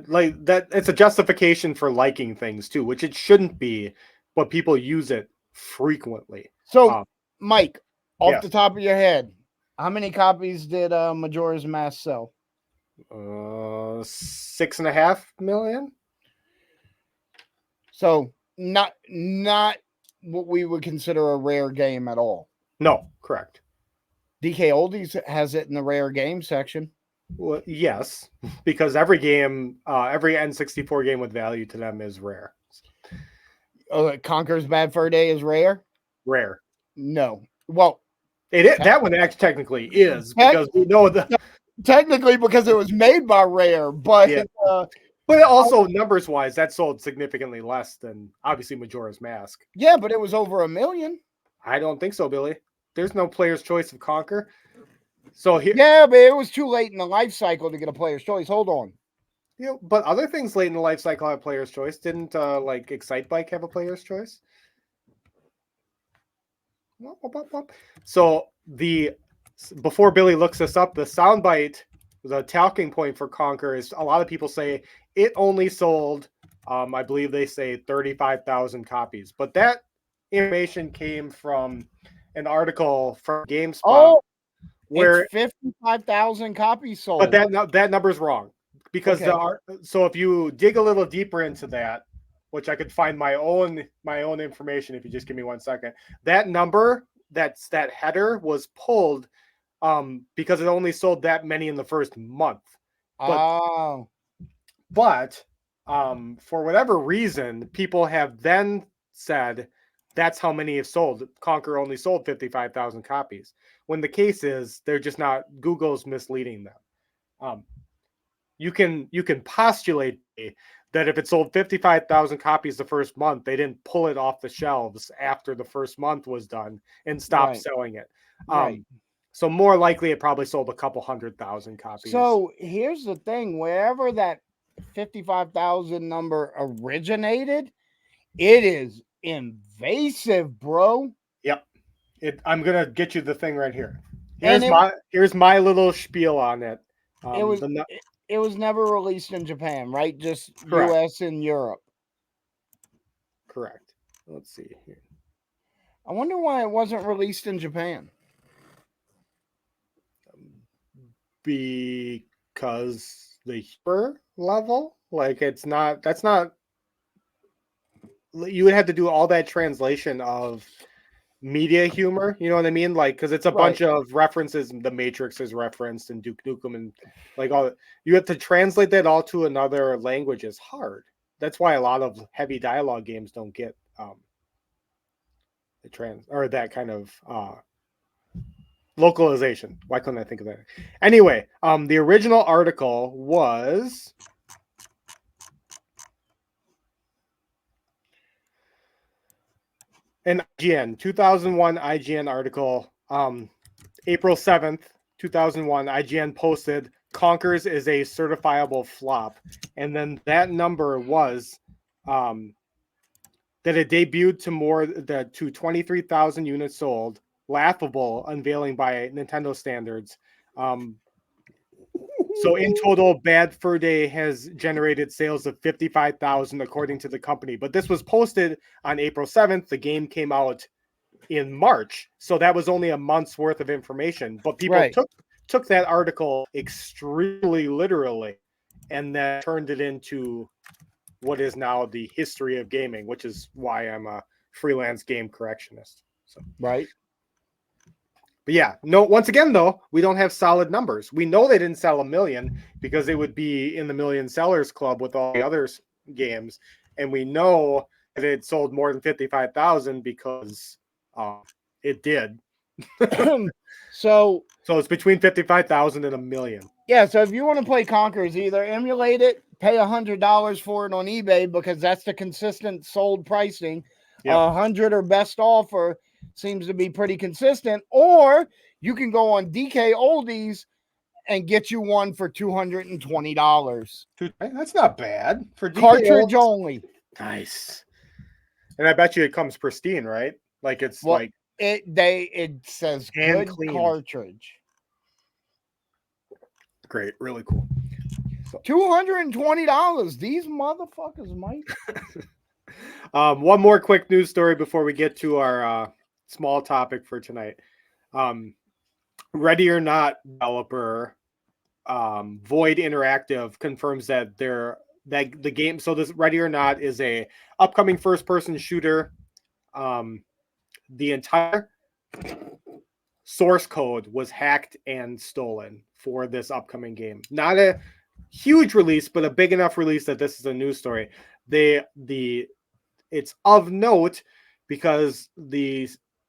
like that. It's a justification for liking things too, which it shouldn't be, but people use it frequently. So, Mike, off the top of your head, how many copies did Majora's Mask sell? 6.5 million. So not what we would consider a rare game at all. No, correct. DK Oldies has it in the rare game section. Well, yes, because every game, every N64 game with value to them is rare. Conker's Bad Fur Day is rare? Rare. No. Well, that one actually technically is because we know technically because it was made by Rare, but but also numbers wise, that sold significantly less than obviously Majora's Mask. Yeah, but it was over 1 million. I don't think so, Billy. There's no player's choice of Conker. So yeah, but it was too late in the life cycle to get a player's choice. Hold on. But other things late in the life cycle have player's choice. Didn't like Excite Bike have a player's choice? So before Billy looks this up, the soundbite, the talking point for Conker is a lot of people say it only sold, I believe they say 35,000 copies, but that information came from an article from GameSpot where 55,000 copies sold. But that number's wrong because so if you dig a little deeper into that, which I could find my own information if you just give me 1 second. That number, that header was pulled because it only sold that many in the first month. But for whatever reason, people have then said that's how many have sold. Conker only sold 55,000 copies. When the case is, they're just not. Google's misleading them. You can postulate that if it sold 55,000 copies the first month, they didn't pull it off the shelves after the first month was done and stop selling it. So more likely it probably sold a couple 100,000 copies. So here's the thing, wherever that 55,000 number originated, it is invasive, bro. Yep. I'm gonna get you the thing right here. And Here's my little spiel on it. it was The it was never released in Japan, right? Just correct. US and Europe. Correct. Let's see here. I wonder why it wasn't released in Japan. Because the humor level, like that's not you would have to do all that translation of media humor, you know what I mean? Like, because it's a bunch of references, the Matrix is referenced and Duke Nukem and like all, you have to translate that all to another language is hard. That's why a lot of heavy dialogue games don't get the that kind of localization. Why couldn't I think of that? Anyway, the original article was an IGN 2001 IGN article. April 7th, 2001, IGN posted Conkers is a certifiable flop. And then that number was that it debuted to 23,000 units sold. Laughable unveiling by Nintendo standards. So in total, Bad Fur Day has generated sales of 55,000 according to the company. But this was posted on April 7th. The game came out in March, so that was only a month's worth of information. But people took that article extremely literally, and then turned it into what is now the history of gaming, which is why I'm a freelance game correctionist. So. Right. But yeah, no. Once again, though, we don't have solid numbers. We know they didn't sell 1 million because they would be in the million sellers club with all the other games, and we know that it sold more than 55,000 because it did. So it's between 55,000 and 1 million. Yeah, so if you want to play Conkers, either emulate it, pay $100 for it on eBay because that's the consistent sold pricing. 100 or best offer seems to be pretty consistent, or you can go on DK Oldies and get you one for $220. That's not bad for DK cartridge only. Nice. And I bet you it comes pristine, right? Like it's like it says good cartridge. Great, really cool. $220. These motherfuckers, Mike. One more quick news story before we get to our small topic for tonight. Ready or Not developer Void Interactive confirms that the game. So this Ready or Not is a upcoming first-person shooter. The entire source code was hacked and stolen for this upcoming game. Not a huge release, but a big enough release that this is a news story. It's of note because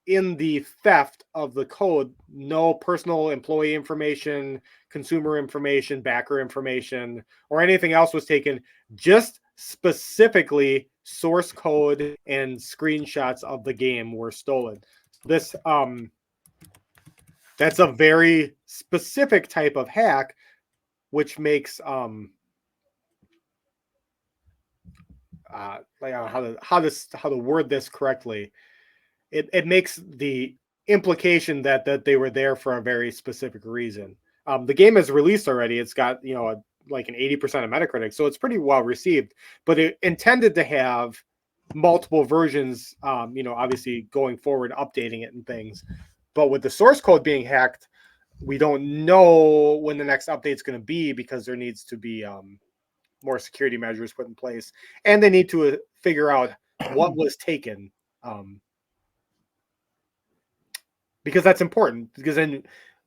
in the theft of the code, no personal employee information, consumer information, backer information, or anything else was taken. Just specifically source code and screenshots of the game were stolen. This that's a very specific type of hack, which makes like how to word this correctly. It makes the implication that they were there for a very specific reason. The game is released already. It's got like an 80% of Metacritic, so it's pretty well received. But it intended to have multiple versions. Obviously going forward, updating it and things. But with the source code being hacked, we don't know when the next update is going to be because there needs to be more security measures put in place, and they need to figure out what was taken. Because that's important, because then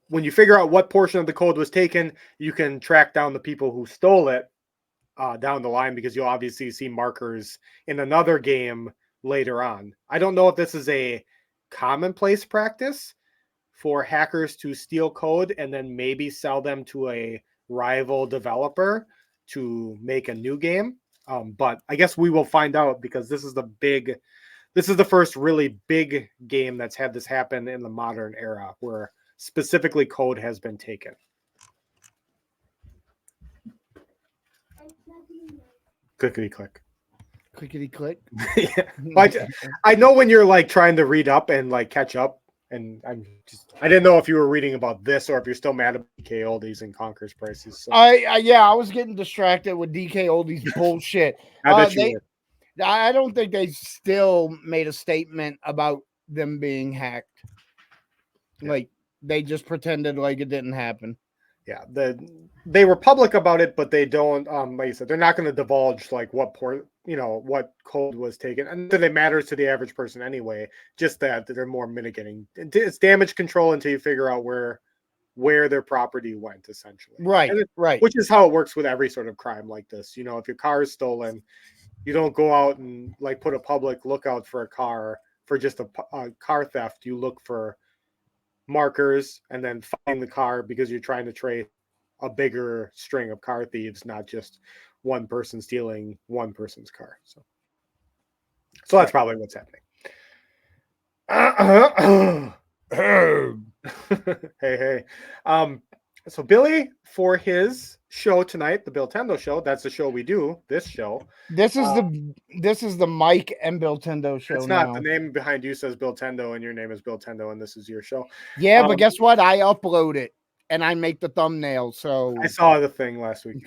when you figure out what portion of the code was taken, you can track down the people who stole it down the line, because you'll obviously see markers in another game later on. I don't know if this is a commonplace practice for hackers to steal code and then maybe sell them to a rival developer to make a new game. But I guess we will find out, because this is the first really big game that's had this happen in the modern era, where specifically code has been taken. Clickety click. Clickety click. Yeah. I know when you're like trying to read up and like catch up, and I didn't know if you were reading about this or if you're still mad about DK Oldies and Conker's prices. So. I was getting distracted with DK Oldies bullshit. I bet you were. I don't think they still made a statement about them being hacked. Yeah. Like they just pretended like it didn't happen. Yeah, they were public about it, but they don't. Like you said, they're not going to divulge like what what code was taken, and that it matters to the average person anyway. Just that they're more mitigating. It's damage control until you figure out where their property went, essentially. Right, right. Which is how it works with every sort of crime like this. You know, if your car is stolen, you don't go out and like put a public lookout for a car for just a car theft. You look for markers and then find the car because you're trying to trace a bigger string of car thieves, not just one person stealing one person's car. So that's probably what's happening. Hey. So Billy, for his show tonight, the Billtendo show, that's the show we do. This show. This is the Mike and Billtendo show. It's not. The name behind you says Billtendo, and your name is Billtendo, and this is your show. Yeah, but guess what? I upload it and I make the thumbnail. So I saw the thing last week.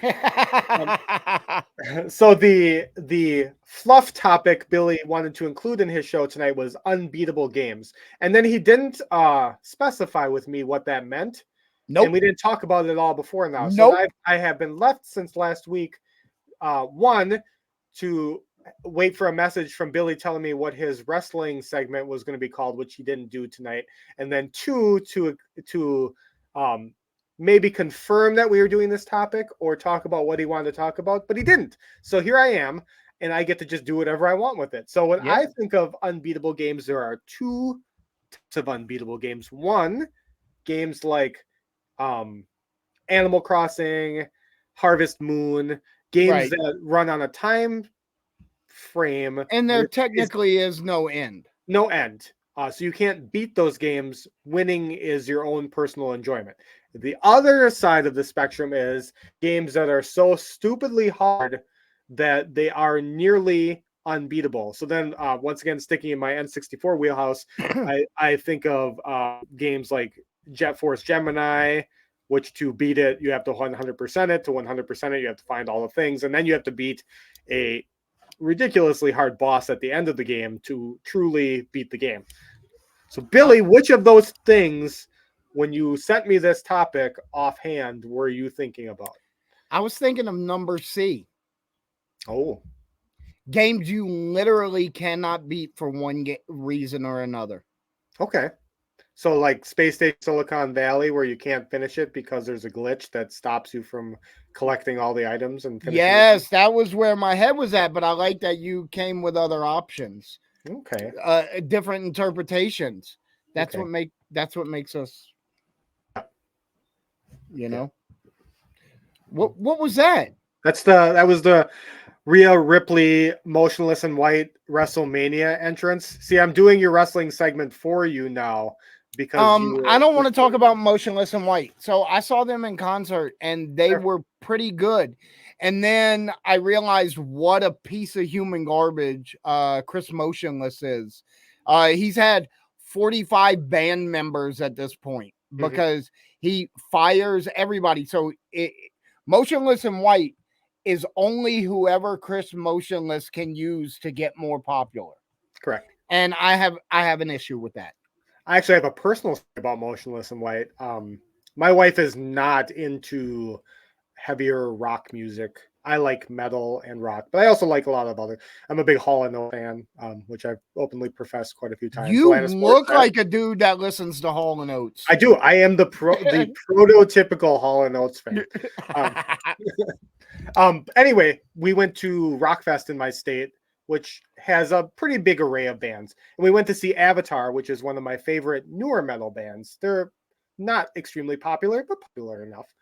So the fluff topic Billy wanted to include in his show tonight was unbeatable games, and then he didn't specify with me what that meant. Nope. And we didn't talk about it at all before now. So nope. I have been left since last week. One, to wait for a message from Billy telling me what his wrestling segment was going to be called, which he didn't do tonight. And then two, to maybe confirm that we were doing this topic or talk about what he wanted to talk about, but he didn't. So here I am, and I get to just do whatever I want with it. So when I think of unbeatable games, there are two types of unbeatable games. One, games like Animal Crossing, Harvest Moon, games that run on a time frame, and there technically is no end. No end. So you can't beat those games. Winning is your own personal enjoyment. The other side of the spectrum is games that are so stupidly hard that they are nearly unbeatable. So then, once again, sticking in my N64 wheelhouse, I think of games like Jet Force Gemini, which to beat it, you have to 100% it. To 100% it, you have to find all the things. And then you have to beat a ridiculously hard boss at the end of the game to truly beat the game. So, Billy, which of those things, when you sent me this topic offhand, were you thinking about? I was thinking of number C. Oh. Games you literally cannot beat for one reason or another. Okay. So like Space Station Silicon Valley, where you can't finish it because there's a glitch that stops you from collecting all the items and finishing it. That was where my head was at, but I like that you came with other options. Okay. Different interpretations. That's what makes us, you know. What was that? That was the Rhea Ripley Motionless in White WrestleMania entrance. See, I'm doing your wrestling segment for you now because I don't want to talk about Motionless in White. So I saw them in concert and they were pretty good. And then I realized what a piece of human garbage Chris Motionless is. He's had 45 band members at this point because he fires everybody. So Motionless in White is only whoever Chris Motionless can use to get more popular. Correct. And I have an issue with that. I actually have a personal story about Motionless in White. My wife is not into heavier rock music. I like metal and rock, but I also like a lot of other. I'm a big Hall & Oates fan, which I've openly professed quite a few times. You look like a dude that listens to Hall & Oates. I do. I am the prototypical Hall & Oates fan. Anyway, we went to Rockfest in my state, which has a pretty big array of bands. And we went to see Avatar, which is one of my favorite newer metal bands. They're not extremely popular, but popular enough.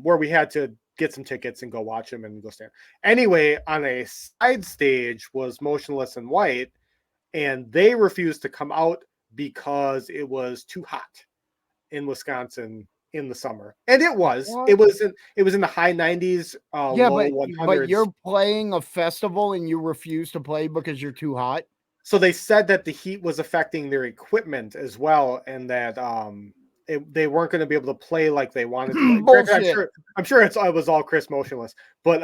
Where we had to get some tickets and go watch them and go stand. Anyway, on a side stage was Motionless in White, and they refused to come out because it was too hot in Wisconsin in the summer, and it was in the high 90s, Yeah, low but 100s. you're playing a festival and you refuse to play because you're too hot. So they said that the heat was affecting their equipment as well, and that they weren't going to be able to play like they wanted to. Bullshit. I'm sure it was all Chris motionless, but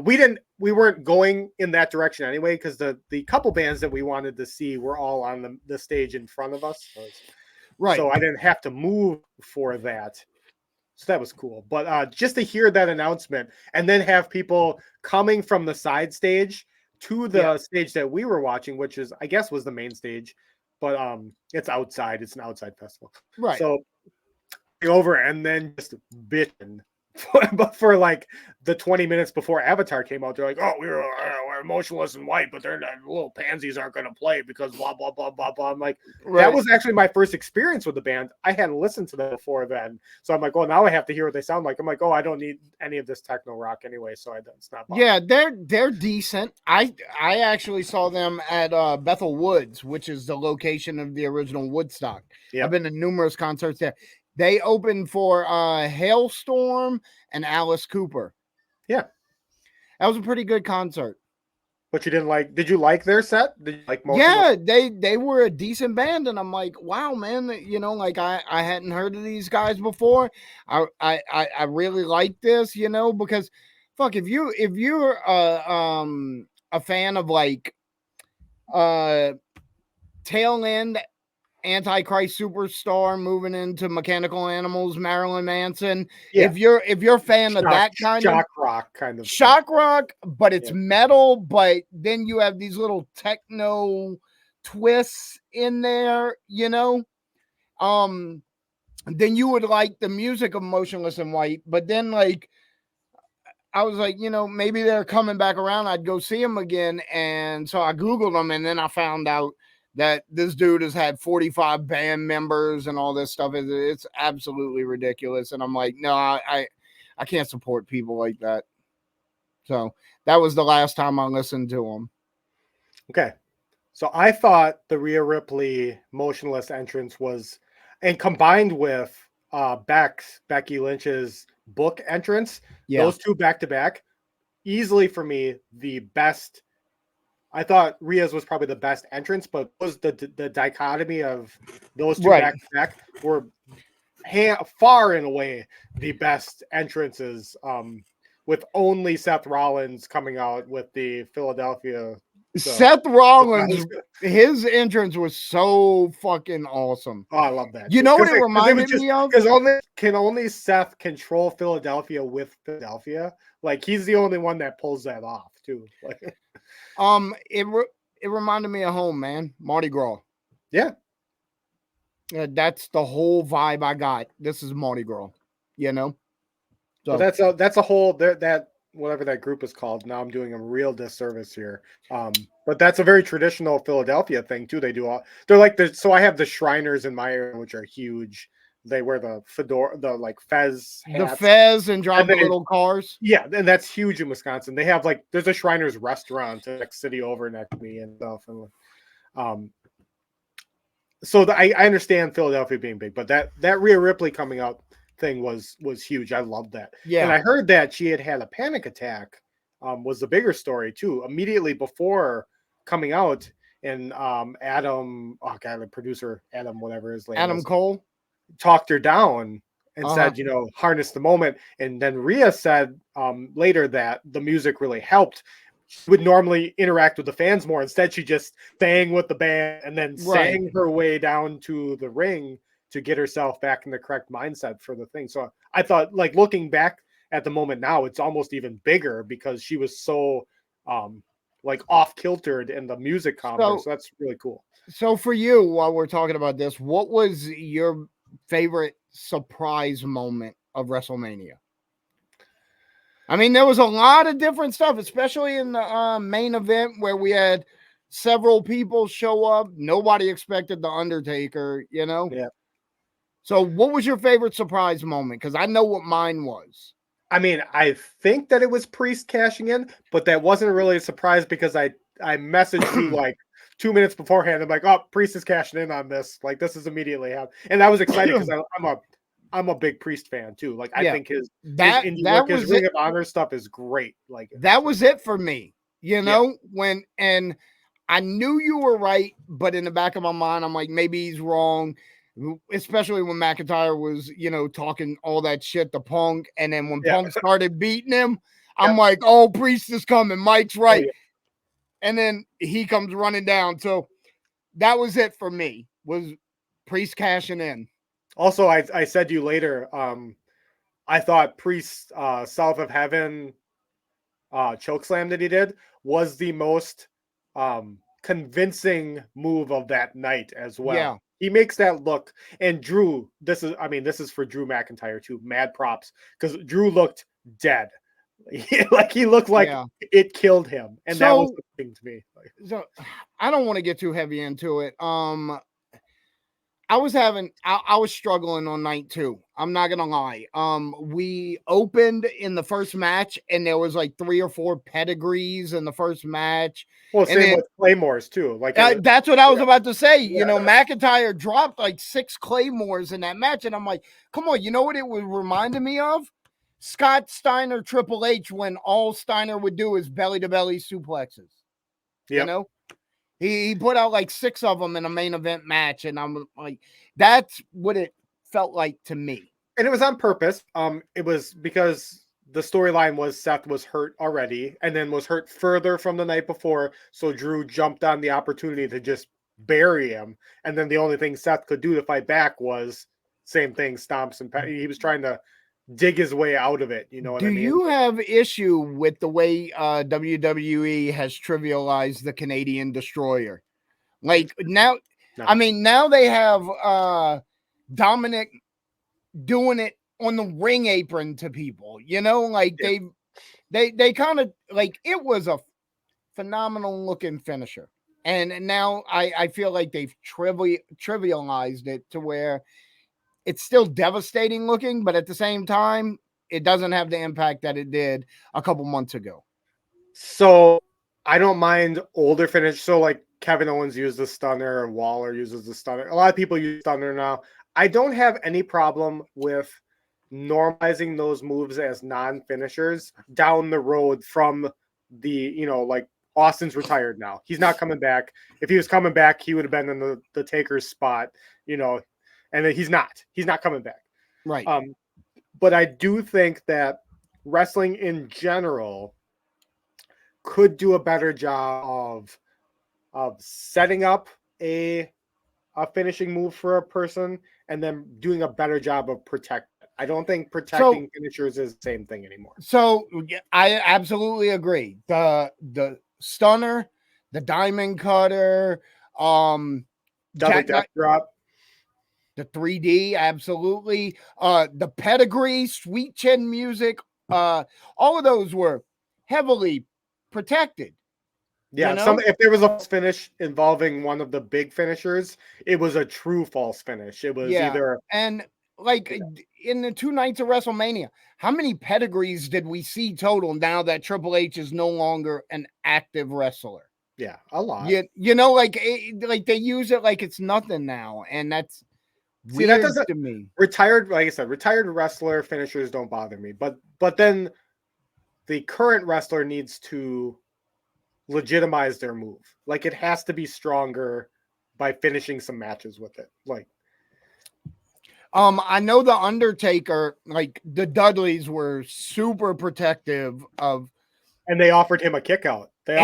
we weren't going in that direction anyway, because the couple bands that we wanted to see were all on the stage in front of us. Right. So I didn't have to move for that. So that was cool. But just to hear that announcement and then have people coming from the side stage to the stage that we were watching, which is, I guess, was the main stage, but it's outside. It's an outside festival. Right. So over and then just bitching but for like the 20 minutes before Avatar came out, they're like, oh, we're emotionless and white, but they're not, little pansies aren't going to play because blah, blah, blah, blah, blah. I'm like, that was actually my first experience with the band. I hadn't listened to them before then. So I'm like, well, now I have to hear what they sound like. I'm like, oh, I don't need any of this techno rock anyway. So it's not. Yeah, they're decent. I actually saw them at Bethel Woods, which is the location of the original Woodstock. Yep. I've been to numerous concerts there. They opened for Hailstorm and Alice Cooper. Yeah. That was a pretty good concert. But you didn't like, did you like their set? Did you like Motionless? Yeah, they were a decent band, and I'm like, wow, man, you know, like I hadn't heard of these guys before. I really like this, you know, because fuck, if you're a fan of like tail end Antichrist Superstar moving into Mechanical Animals, Marilyn Manson. Yeah. If you're a fan of that kind shock rock kind of shock rock, but it's metal, but then you have these little techno twists in there, you know. Then you would like the music of Motionless in White, but then like I was like, you know, maybe they're coming back around. I'd go see them again, and so I Googled them, and then I found out that this dude has had 45 band members and all this stuff. It's absolutely ridiculous. And I'm like, no, I can't support people like that. So that was the last time I listened to him. Okay. So I thought the Rhea Ripley Motionless entrance was, and combined with Becky Lynch's book entrance, those two back to back, easily for me, the best. I thought Rhea's was probably the best entrance, but was the dichotomy of those two back to back were far and away the best entrances, with only Seth Rollins coming out with the Philadelphia. Seth Rollins, his entrance was so fucking awesome. Oh, I love that. You know what it reminded me of? Because only Seth control Philadelphia with Philadelphia. Like, he's the only one that pulls that off too. Like, it reminded me of home, man. Mardi Gras. Yeah. That's the whole vibe I got. This is Mardi Gras, you know. So that's a whole that whatever that group is called. Now I'm doing a real disservice here. But that's a very traditional Philadelphia thing too. They're like so I have the Shriners in my area, which are huge. They wear the fedora, the like fez hats. The fez and drive the little cars. Yeah, and that's huge in Wisconsin. They have like there's a Shriners restaurant in the next city over next to me and stuff. And so I understand Philadelphia being big, but that Rhea Ripley coming out thing was huge. I loved that. Yeah, and I heard that she had a panic attack. Was the bigger story too. Immediately before coming out, and Adam, the producer Adam, whatever his name, Adam Cole, talked her down and said, you know, harness the moment. And then Rhea said later that the music really helped. She would normally interact with the fans more. Instead, she just sang with the band and then sang her way down to the ring to get herself back in the correct mindset for the thing. So I thought, like, looking back at the moment now, it's almost even bigger because she was so like off kiltered in the music combo. So that's really cool. So for you, while we're talking about this, what was your favorite surprise moment of WrestleMania? I mean, there was a lot of different stuff, especially in the main event where we had several people show up. Nobody expected the Undertaker, you know? Yeah. So what was your favorite surprise moment? Because I know what mine was. I mean, I think that it was Priest cashing in, but that wasn't really a surprise because I messaged you like 2 minutes beforehand. I'm like, oh, Priest is cashing in on this. Like, this is immediately happening. And I was excited because I'm a big Priest fan too. Like I think his indie that work, his was Ring it. of Honor stuff is great. Like That was it for me. Yeah. And I knew you were right, but in the back of my mind, I'm like, maybe he's wrong. Especially when McIntyre was, talking all that shit to Punk. And then when Punk started beating him, I'm like, oh, Priest is coming. Mike's right. And then he comes running down. So that was it for me, was Priest cashing in. Also, I said to you later, I thought Priest South of Heaven chokeslam that he did was the most convincing move of that night as well. Yeah. He makes that look, and Drew, this is for Drew McIntyre too. Mad props, because Drew looked dead. Like he looked like it killed him, and that was the thing to me. So I don't want to get too heavy into it. I was struggling on night 2. I'm not gonna lie. We opened in the first match, and there was like 3 or 4 pedigrees in the first match. Well, same with Claymores too. Like that's what I was about to say. McIntyre dropped like 6 Claymores in that match, and I'm like, come on, you know what it was reminding me of? Scott Steiner, Triple H, when all Steiner would do is belly to belly suplexes. He put out like 6 of them in a main event match, and I'm like, that's what it felt like to me. And it was on purpose. It was because the storyline was Seth was hurt already, and then was hurt further from the night before. So Drew jumped on the opportunity to just bury him, and then the only thing Seth could do to fight back was same thing, stomps and he was trying to dig his way out of it. You know what I mean? Do you have issue with the way WWE has trivialized the Canadian Destroyer? Like now, now they have Dominic doing it on the ring apron to people. Like they kind of like, it was a phenomenal looking finisher, and now I feel like they've trivialized it to where it's still devastating looking, but at the same time, it doesn't have the impact that it did a couple months ago. So I don't mind older finish. So like Kevin Owens used the stunner, and Waller uses the stunner. A lot of people use stunner now. I don't have any problem with normalizing those moves as non-finishers down the road from the, like Austin's retired now. He's not coming back. If he was coming back, he would have been in the Taker's spot, and he's not. He's not coming back. Right. But I do think that wrestling in general could do a better job of setting up a finishing move for a person and then doing a better job of protect. I don't think protecting finishers is the same thing anymore. So I absolutely agree. The stunner, the diamond cutter, double death drop, the 3D, absolutely. The pedigree, sweet chin music, all of those were heavily protected. Yeah, if there was a false finish involving one of the big finishers, it was a true false finish. It was either and like in the 2 nights of WrestleMania, how many pedigrees did we see total now that Triple H is no longer an active wrestler? Yeah, a lot. Like they use it like it's nothing now, and that's weird to me. Retired, like I said, retired wrestler finishers don't bother me, but then the current wrestler needs to legitimize their move. Like it has to be stronger by finishing some matches with it. Like I know the Undertaker, like the Dudleys were super protective of, and they offered him a kick out. They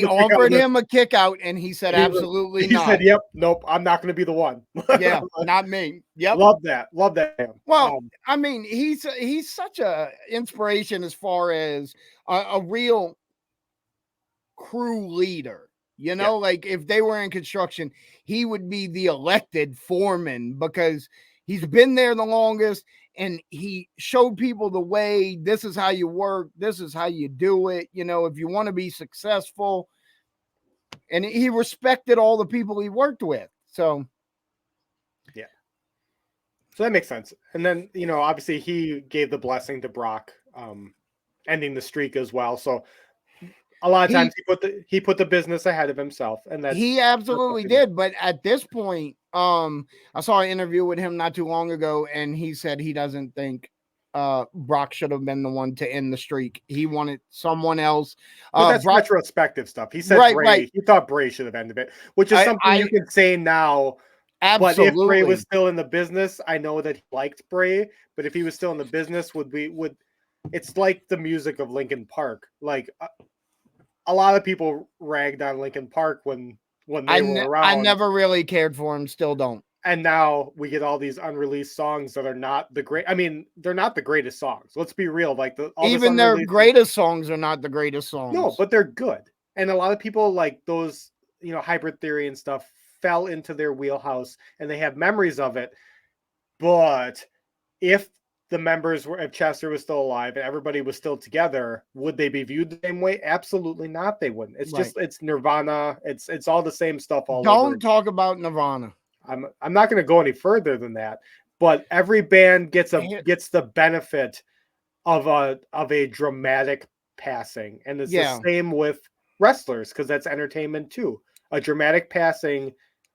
offered him a kick out, and he said absolutely not. He said, "Yep, nope, I'm not going to be the one." Yeah, not me. Yep, love that. Well, I mean, he's such a inspiration as far as a real crew leader. Like if they were in construction, he would be the elected foreman because he's been there the longest, and he showed people the way. This is how you work. This is how you do it. If you want to be successful, and he respected all the people he worked with. So, yeah. So that makes sense. And then, obviously he gave the blessing to Brock, ending the streak as well. So a lot of times he put the business ahead of himself, and he absolutely did. But at this point, I saw an interview with him not too long ago, and he said he doesn't think Brock should have been the one to end the streak. He wanted someone else. But that's Brock, retrospective stuff. He said right. He thought Bray should have ended it, which is something you can say now. But if Bray was still in the business, I know that he liked Bray. But if he was still in the business, it's like the music of Linkin Park. Like a lot of people ragged on Linkin Park when they were around. I never really cared for him. Still don't. And now we get all these unreleased songs that are not the great. I mean, they're not the greatest songs. Let's be real. Like even their greatest songs are not the greatest songs. No, but they're good. And a lot of people like those, Hybrid Theory and stuff fell into their wheelhouse and they have memories of it. But if the members if Chester was still alive and everybody was still together, would they be viewed the same way? Absolutely not. They wouldn't. It's just, it's Nirvana. It's all the same stuff all over. Don't talk about Nirvana. I'm not going to go any further than that, but every band gets the benefit of a dramatic passing. And it's the same with wrestlers, because that's entertainment too. A dramatic passing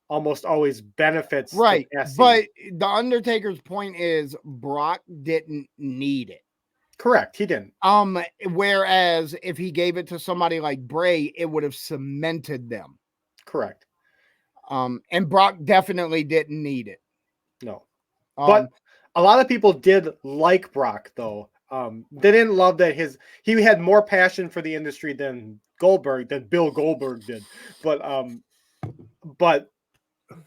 almost always benefits. Right. But the Undertaker's point is Brock didn't need it. Correct. He didn't. Whereas if he gave it to somebody like Bray, it would have cemented them. Correct. And Brock definitely didn't need it. No. But a lot of people did like Brock though. They didn't love that he had more passion for the industry than Bill Goldberg did. But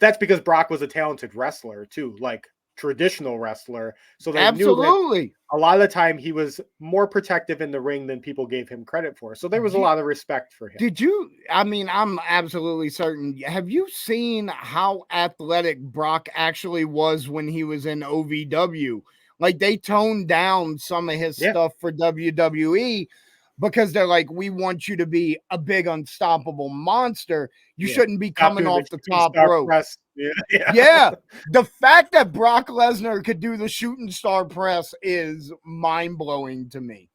that's because Brock was a talented wrestler too, like traditional wrestler. So they knew that a lot of the time he was more protective in the ring than people gave him credit for. So there was a lot of respect for him. I'm absolutely certain. Have you seen how athletic Brock actually was when he was in OVW? Like they toned down some of his stuff for WWE because they're like, we want you to be a big unstoppable monster. You shouldn't be coming off the top rope. Yeah. The fact that Brock Lesnar could do the shooting star press is mind-blowing to me.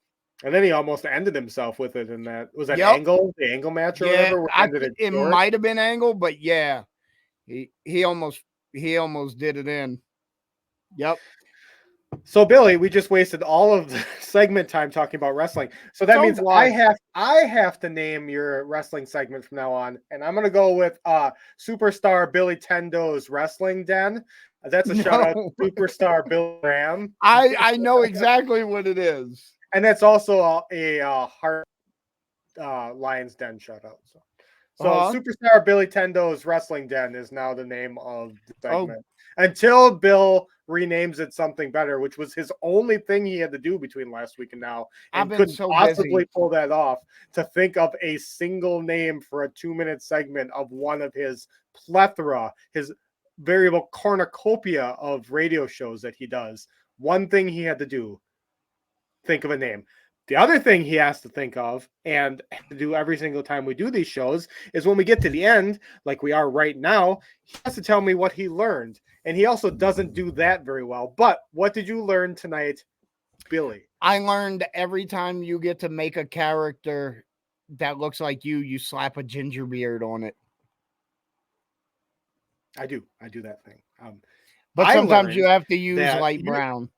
And then he almost ended himself with it in that. Was that Angle? The Angle match or whatever? It might have been Angle, but yeah. He almost did it in. Yep. So Billy, we just wasted all of the segment time talking about wrestling. So that means I have to name your wrestling segment from now on, and I'm gonna go with Superstar Billtendo's Wrestling Den. That's a shout out to Superstar Bill Graham. I know exactly what it is, and that's also a Heart Lions Den shout out. So Superstar Billtendo's Wrestling Den is now the name of the segment. Until Bill renames it something better, which was his only thing he had to do between last week and now, and couldn't possibly pull that off, to think of a single name for a 2-minute segment of one of his plethora, his variable cornucopia of radio shows that he does. One thing he had to do, think of a name. The other thing he has to think of and to do every single time we do these shows is when we get to the end, like we are right now, he has to tell me what he learned. And he also doesn't do that very well. But what did you learn tonight, Billy? I learned every time you get to make a character that looks like you slap a ginger beard on it. I do that thing. But sometimes you have to use light brown.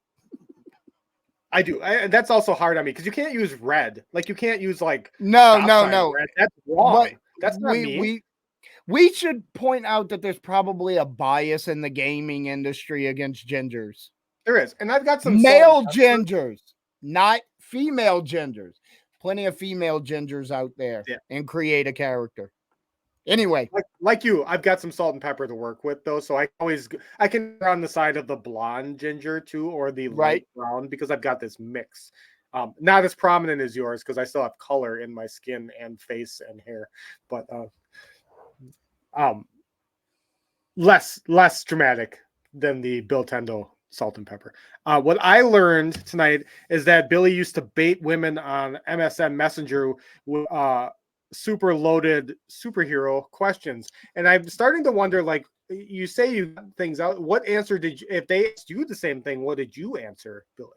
I do. That's also hard on me because you can't use red. Like you can't use like no. Red. That's wrong. But that's not me. We should point out that there's probably a bias in the gaming industry against gingers. There is, and I've got some male gingers, not female gingers. Plenty of female gingers out there, and create a character. Anyway, like you, I've got some salt and pepper to work with though, so I can be on the side of the blonde ginger too, or the light brown, because I've got this mix. Not as prominent as yours because I still have color in my skin and face and hair, but less dramatic than the Billtendo salt and pepper. What I learned tonight is that Billy used to bait women on MSN Messenger with super loaded superhero questions, and I'm starting to wonder, like, you say you got things out, what answer did you, if they asked you the same thing, what did you answer, Billy?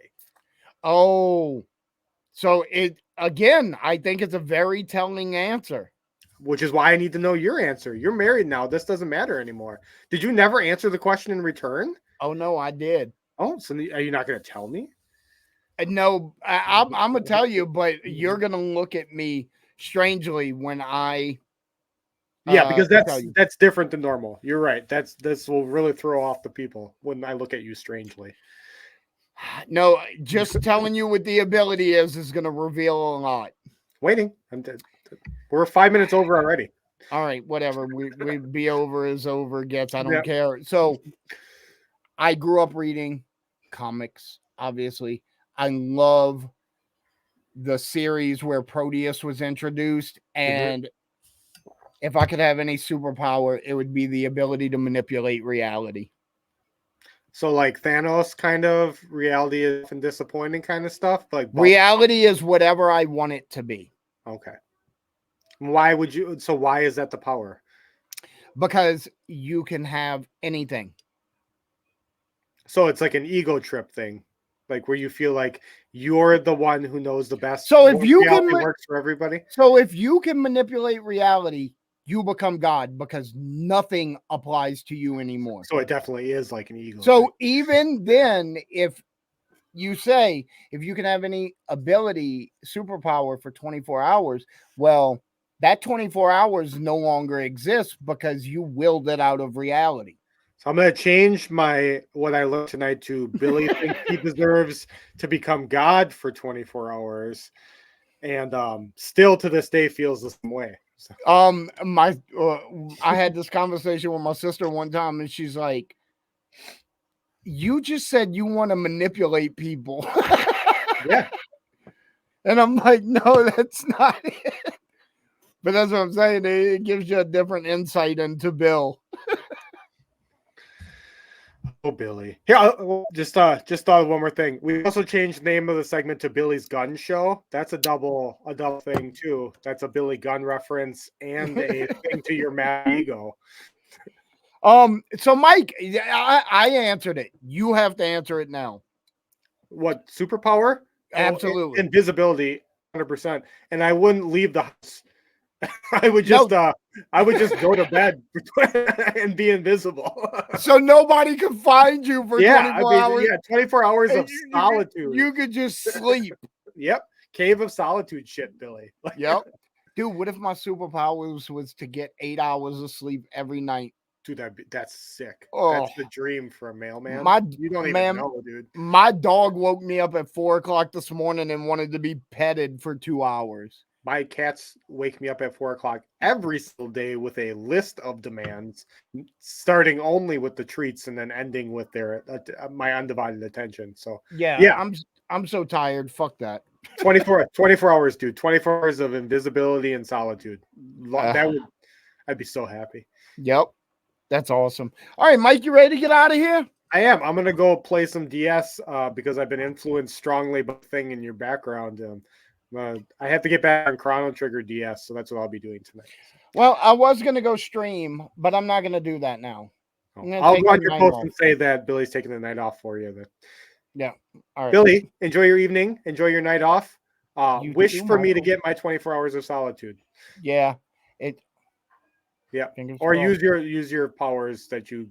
So I think it's a very telling answer. which is why I need to know your answer. You're married now. This doesn't matter anymore. Did you never answer the question in return? Oh no, I did. Oh, so are you not going to tell me? No, I'm gonna tell you, but you're gonna look at me strangely when I. Yeah, because tell you. that's different than normal. You're right. This will really throw off the people when I look at you strangely. No, just telling you what the ability is gonna reveal a lot. Waiting. We're 5 minutes over already. All right, whatever. We be over as over gets. I don't care. So I grew up reading comics, obviously. I love the series where Proteus was introduced. And if I could have any superpower, it would be the ability to manipulate reality. So like Thanos kind of reality is and disappointing kind of stuff. Like reality is whatever I want it to be. Okay. Why would you? So why is that the power? Because you can have anything. So it's like an ego trip thing, like where you feel like you're the one who knows the best. So if you can, works for everybody. So if you can manipulate reality, you become God because nothing applies to you anymore. So it definitely is like an ego. So even then, if you say, if you can have any ability, superpower for 24 hours, well, that 24 hours no longer exists because you willed it out of reality. So I'm going to change what I learned tonight to Billy thinks he deserves to become God for 24 hours. And still to this day feels the same way. So. I had this conversation with my sister one time, and she's like, "You just said you want to manipulate people." Yeah. And I'm like, "No, that's not it." But that's what I'm saying. It gives you a different insight into Bill. Oh, Billy. Yeah, just thought of one more thing. We also changed the name of the segment to Billy's Gun Show. That's a double thing too. That's a Billy Gunn reference and a thing to your mad ego. So Mike, I answered it. You have to answer it now. What superpower? Absolutely. Invisibility, 100%. And I wouldn't leave the house. I would just go to bed and be invisible. So nobody could find you for 24 hours. Yeah, 24 hours of solitude. You could just sleep. Yep. Cave of solitude shit, Billy. Yep. Dude, what if my superpowers was to get 8 hours of sleep every night? Dude, that's sick. Oh, that's the dream for a mailman. You don't even know, dude. My dog woke me up at 4 o'clock this morning and wanted to be petted for 2 hours. My cats wake me up at 4 o'clock every single day with a list of demands, starting only with the treats and then ending with my undivided attention. So yeah, I'm so tired. Fuck that. 24 hours, dude. 24 hours of invisibility and solitude. I'd be so happy. Yep. That's awesome. All right, Mike, you ready to get out of here? I am. I'm going to go play some DS because I've been influenced strongly by the thing in your background. I have to get back on Chrono Trigger DS, so that's what I'll be doing tonight. Well, I was going to go stream, but I'm not going to do that now. I'll go on your post and say that Billy's taking the night off for you. Then. Yeah. All right. Billy, enjoy your evening. Enjoy your night off. Wish for me to get my 24 hours of solitude. Yeah. Yeah. Or use your powers that you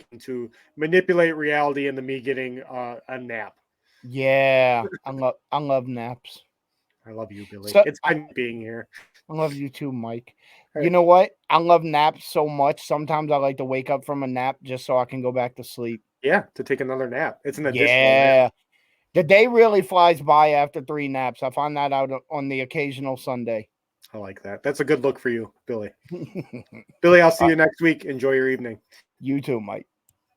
can to manipulate reality into me getting a nap. Yeah. I love naps. I love you, Billy. So, it's fun being here. I love you too, Mike. Right. You know what? I love naps so much. Sometimes I like to wake up from a nap just so I can go back to sleep. Yeah, to take another nap. It's an additional nap. The day really flies by after 3 naps. I find that out on the occasional Sunday. I like that. That's a good look for you, Billy. Billy, I'll see you next week. Enjoy your evening. You too, Mike.